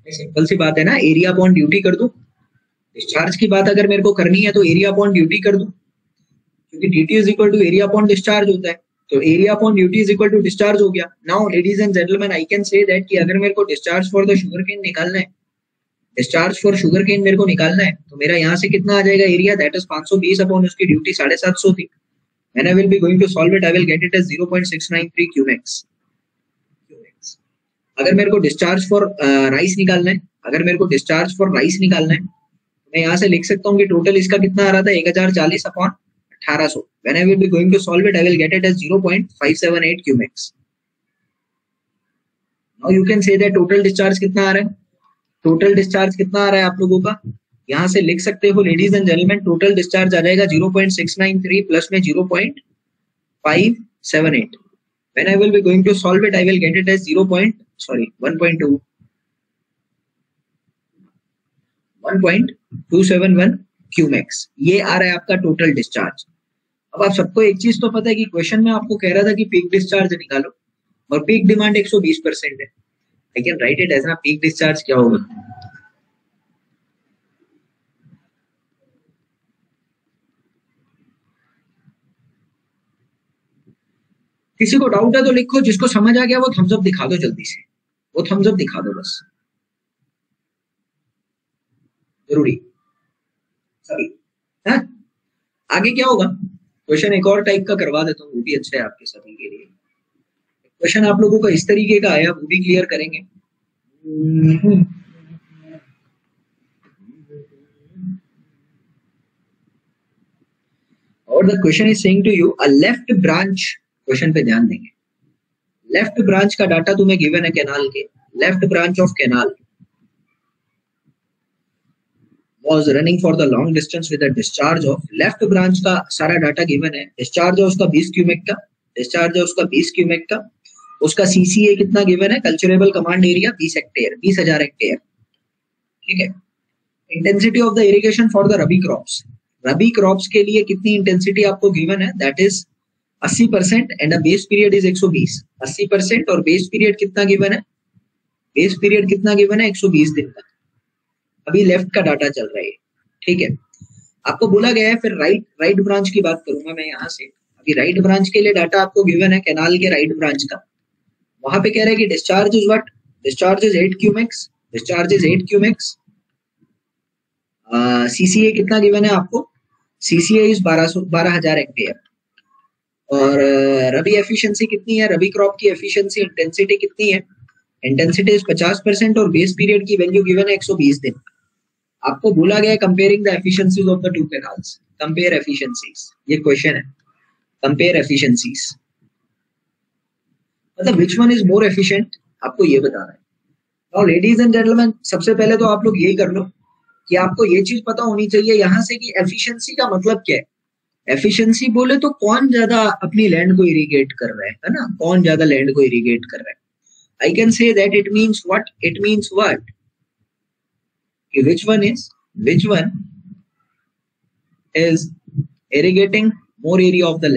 Simple सी बात है ना, एरिया अपॉन ड्यूटी कर दो। डिस्चार्ज की बात अगर मेरे को करनी है तो एरिया अपॉन ड्यूटी कर दो, क्योंकि duty is equal to area upon discharge होता है, तो area upon duty is equal to discharge हो गया। Now ladies and gentleman I can say that कि अगर मेरे को discharge for the sugar cane निकालना है, डिस्चार्ज फॉर शुगर केन मेरे को निकालना है, तो मेरा यहाँ से कितना आ जाएगा एरिया, दैट इज 520 अपॉन उसकी ड्यूटी 750 थी। When I will be going to solve it, I will get it as 0.693 cumecs. अगर मेरे को डिस्चार्ज फॉर राइस निकालना है, अगर मेरे को डिस्चार्ज फॉर राइस निकालना है, मैं यहाँ से लिख सकता हूँ कि टोटल इसका कितना आ रहा था 1040 upon 1800। When I will be going to solve it, I will get it as 0.578 cumecs. Now you can say that total discharge कितना आ रहा है, टोटल डिस्चार्ज कितना आ रहा है आप लोगों का, यहां से लिख सकते हो ladies and gentleman, total discharge आ जाएगा 0.693 प्लस में 0.578। When I will be going to solve it I will get it as 1.271 cumecs. ये आ रहा है आपका टोटल डिस्चार्ज। अब आप सबको एक चीज तो पता है कि क्वेश्चन में आपको कह रहा था कि पीक डिस्चार्ज निकालो, और पीक डिमांड 120% है। I can write it as ना, पीक डिस्चार्ज क्या होगा, किसी को डाउट है तो लिखो, जिसको समझ आ गया वो थम्स अप दिखा दो जल्दी से, वो थम्स अप दिखा दो बस, जरूरी सभी है। आगे क्या होगा, क्वेश्चन एक और टाइप का करवा देता हूँ, वो भी अच्छा है आपके सभी के लिए। क्वेश्चन आप लोगों का इस तरीके का आया, वो भी क्लियर करेंगे। और the question is saying to you a left branch, question पे ध्यान देंगे, लेफ्ट ब्रांच का डाटा तुम्हें गिवन है कैनाल के, left branch of canal was running for the long distance with a discharge of, left branch का सारा data given है, डिस्चार्ज है उसका 20 क्यूमेक का, डिस्चार्ज है उसका 20 क्यूमेक का, उसका सीसीए कितना गिवन है, culturable command area 20 hectare, 20,000 hectare, ठीक है। Intensity of the irrigation for the rabi crops, rabi crops के लिए कितनी इंटेंसिटी आपको गिवन है, that is 80% and a base period is 120। 80% और बेस पीरियड कितना गिवन है? बेस पीरियड कितना गिवन है? 120 दिन का। अभी लेफ्ट का डाटा चल रहा है, ठीक है। आपको बोला गया है, फिर राइट ब्रांच की बात करूंगा मैं यहाँ से। अभी राइट ब्रांच के लिए डाटा आपको गिवन है, कैनाल के राइट ब्रांच का। वहां पे कह रहा है कि discharge is what? Discharge is 8 cumecs. Discharge is 8 cumecs. CCA कितना गिवन है आपको? CCA is 12,000 hectare. और रबी एफिशिएंसी कितनी है? रबी क्रॉप की एफिशिएंसी इंटेंसिटी कितनी है? इंटेंसिटी इज 50% और बेस पीरियड की वैल्यू गिवन है 120 दिन। आपको बोला गया है comparing the efficiencies of the two canals. Compare efficiencies, ये क्वेश्चन है। कंपेयर एफिशिएंसीज मतलब which one is more efficient, आपको ये बताना है। नाउ लेडीज एंड जेंटलमैन, सबसे पहले तो आप लोग यही कर लो कि आपको ये चीज पता होनी चाहिए यहाँ से कि एफिशिएंसी का मतलब क्या है। एफिशिएंसी बोले तो कौन ज्यादा अपनी लैंड को इरिगेट कर रहा है ना? कौन ज्यादा लैंड को इरिगेट कर रहा है। I can say that it means what? It means what? which one is irrigating more area of the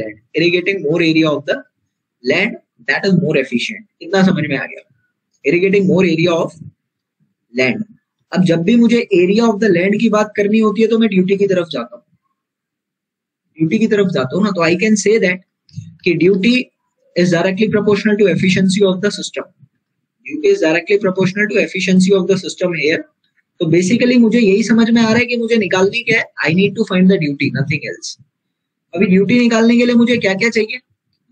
land, that is more efficient। कितना समझ में आ गया? irrigating more area of land। अब जब भी मुझे एरिया ऑफ द लैंड की बात करनी होती है तो मैं ड्यूटी की तरफ जाता हूँ, ना। तो आई कैन से दैट कि duty is directly proportional to efficiency of the system. Here तो बेसिकली मुझे यही समझ में आ रहा है कि मुझे निकालनी क्या है। I need to find the duty, nothing else. अभी ड्यूटी निकालने के लिए मुझे क्या क्या चाहिए?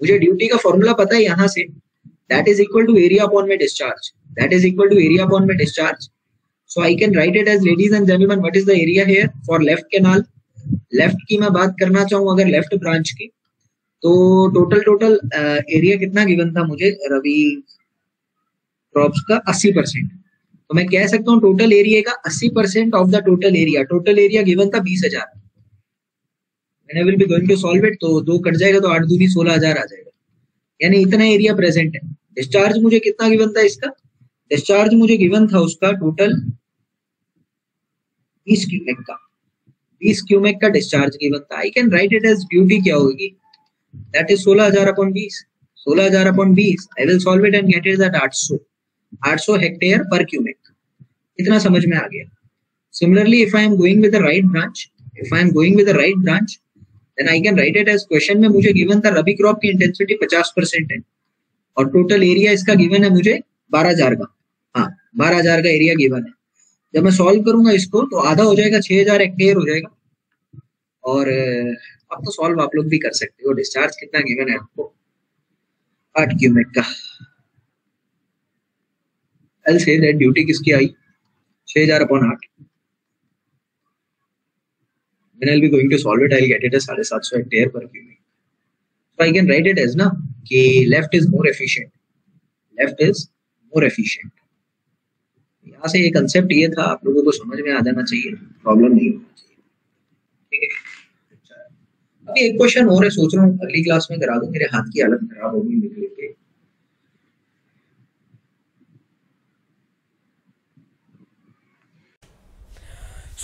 मुझे ड्यूटी का फॉर्मूला पता है यहाँ से, that is equal to area upon में discharge. So I can write it as, ladies and gentleman, what is the area here for left canal. Left की मैं बात करना चाहूँ अगर लेफ्ट ब्रांच की, तो टोटल एरिया कितना गिवन था मुझे रबी क्रॉप्स का? 80%। तो मैं कह सकता हूँ टोटल एरिया का 80% of the total area given था 20,000। मैंने will be going to solve it, तो 2 कट जाएगा तो 8 दूनी 16,000 आ जाएगा, यानी इतना एरिया प्रेजेंट है। डिस्चार्ज मुझे कितना गिवन था इसका? डिस्चार्ज मुझे गिवन था उसका टोटल 20 क्यूमेक का डिस्चार्ज गिवन था। I can write it as duty क्या होगी? That is 16,000 upon 20। I will solve it and get it that 800 hectare per cumec. इतना समझ में आ गया। Similarly if I am going with the right branch, then I can write it as, question में मुझे given था रबी crop की intensity 50% है और टोटल एरिया इसका गिवन है मुझे 12,000 का। हाँ, 12,000 का एरिया गिवन है। जब मैं सॉल्व करूंगा इसको तो आधा हो जाएगा, 6,000 हेक्टेयर हो जाएगा। और अब तो सॉल्व आप लोग भी कर सकते हो। डिस्चार्ज कितना गिवन है आपको? 8 क्यूमेक का। I'll say that ड्यूटी किसकी आई? 6,000 upon 8। When I'll be going to solve it, I'll get it as 750 hectare per cumec. So I can write it as ना कि left is more efficient। यहाँ से ये concept ये था, आप लोगों को समझ में आ जाना चाहिए, प्रॉब्लम नहीं होना चाहिए, ठीक है। अभी एक क्वेश्चन और है, सोच रहा हूँ अगली क्लास में करा दूं, मेरे हाथ की हालत खराब हो गई लिख लिख के।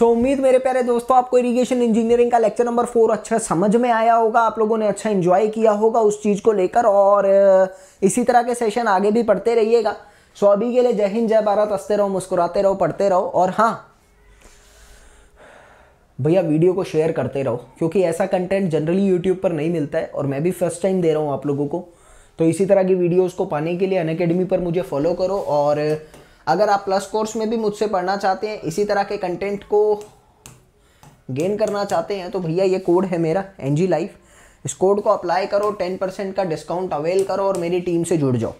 उम्मीद मेरे प्यारे दोस्तों आपको इरिगेशन इंजीनियरिंग का लेक्चर नंबर 4 अच्छा समझ में आया होगा, आप लोगों ने अच्छा एंजॉय किया होगा उस चीज़ को लेकर, और इसी तरह के सेशन आगे भी पढ़ते रहिएगा। अभी के लिए जय हिंद, जय भारत, हंसते रहो, मुस्कुराते रहो, पढ़ते रहो, और हाँ भैया वीडियो को शेयर करते रहो, क्योंकि ऐसा कंटेंट जनरली यूट्यूब पर नहीं मिलता है और मैं भी फर्स्ट टाइम दे रहा हूँ आप लोगों को। तो इसी तरह की वीडियोस को पाने के लिए अनअकैडमी पर मुझे फॉलो करो, और अगर आप प्लस कोर्स में भी मुझसे पढ़ना चाहते हैं, इसी तरह के कंटेंट को गेन करना चाहते हैं, तो भैया ये कोड है मेरा NG Life, इस कोड को अप्लाई करो, 10% का डिस्काउंट अवेल करो और मेरी टीम से जुड़ जाओ,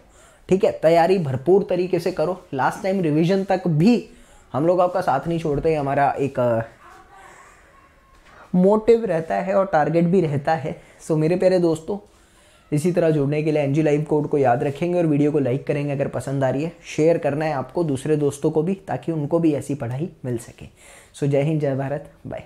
ठीक है। तैयारी भरपूर तरीके से करो, लास्ट टाइम रिवीजन तक भी हम लोग आपका साथ नहीं छोड़ते, हमारा एक मोटिव रहता है और टारगेट भी रहता है। मेरे प्यारे दोस्तों, इसी तरह जुड़ने के लिए NG Life कोड को याद रखेंगे और वीडियो को लाइक करेंगे अगर पसंद आ रही है, शेयर करना है आपको दूसरे दोस्तों को भी, ताकि उनको भी ऐसी पढ़ाई मिल सके। जय हिंद, जय भारत, बाय।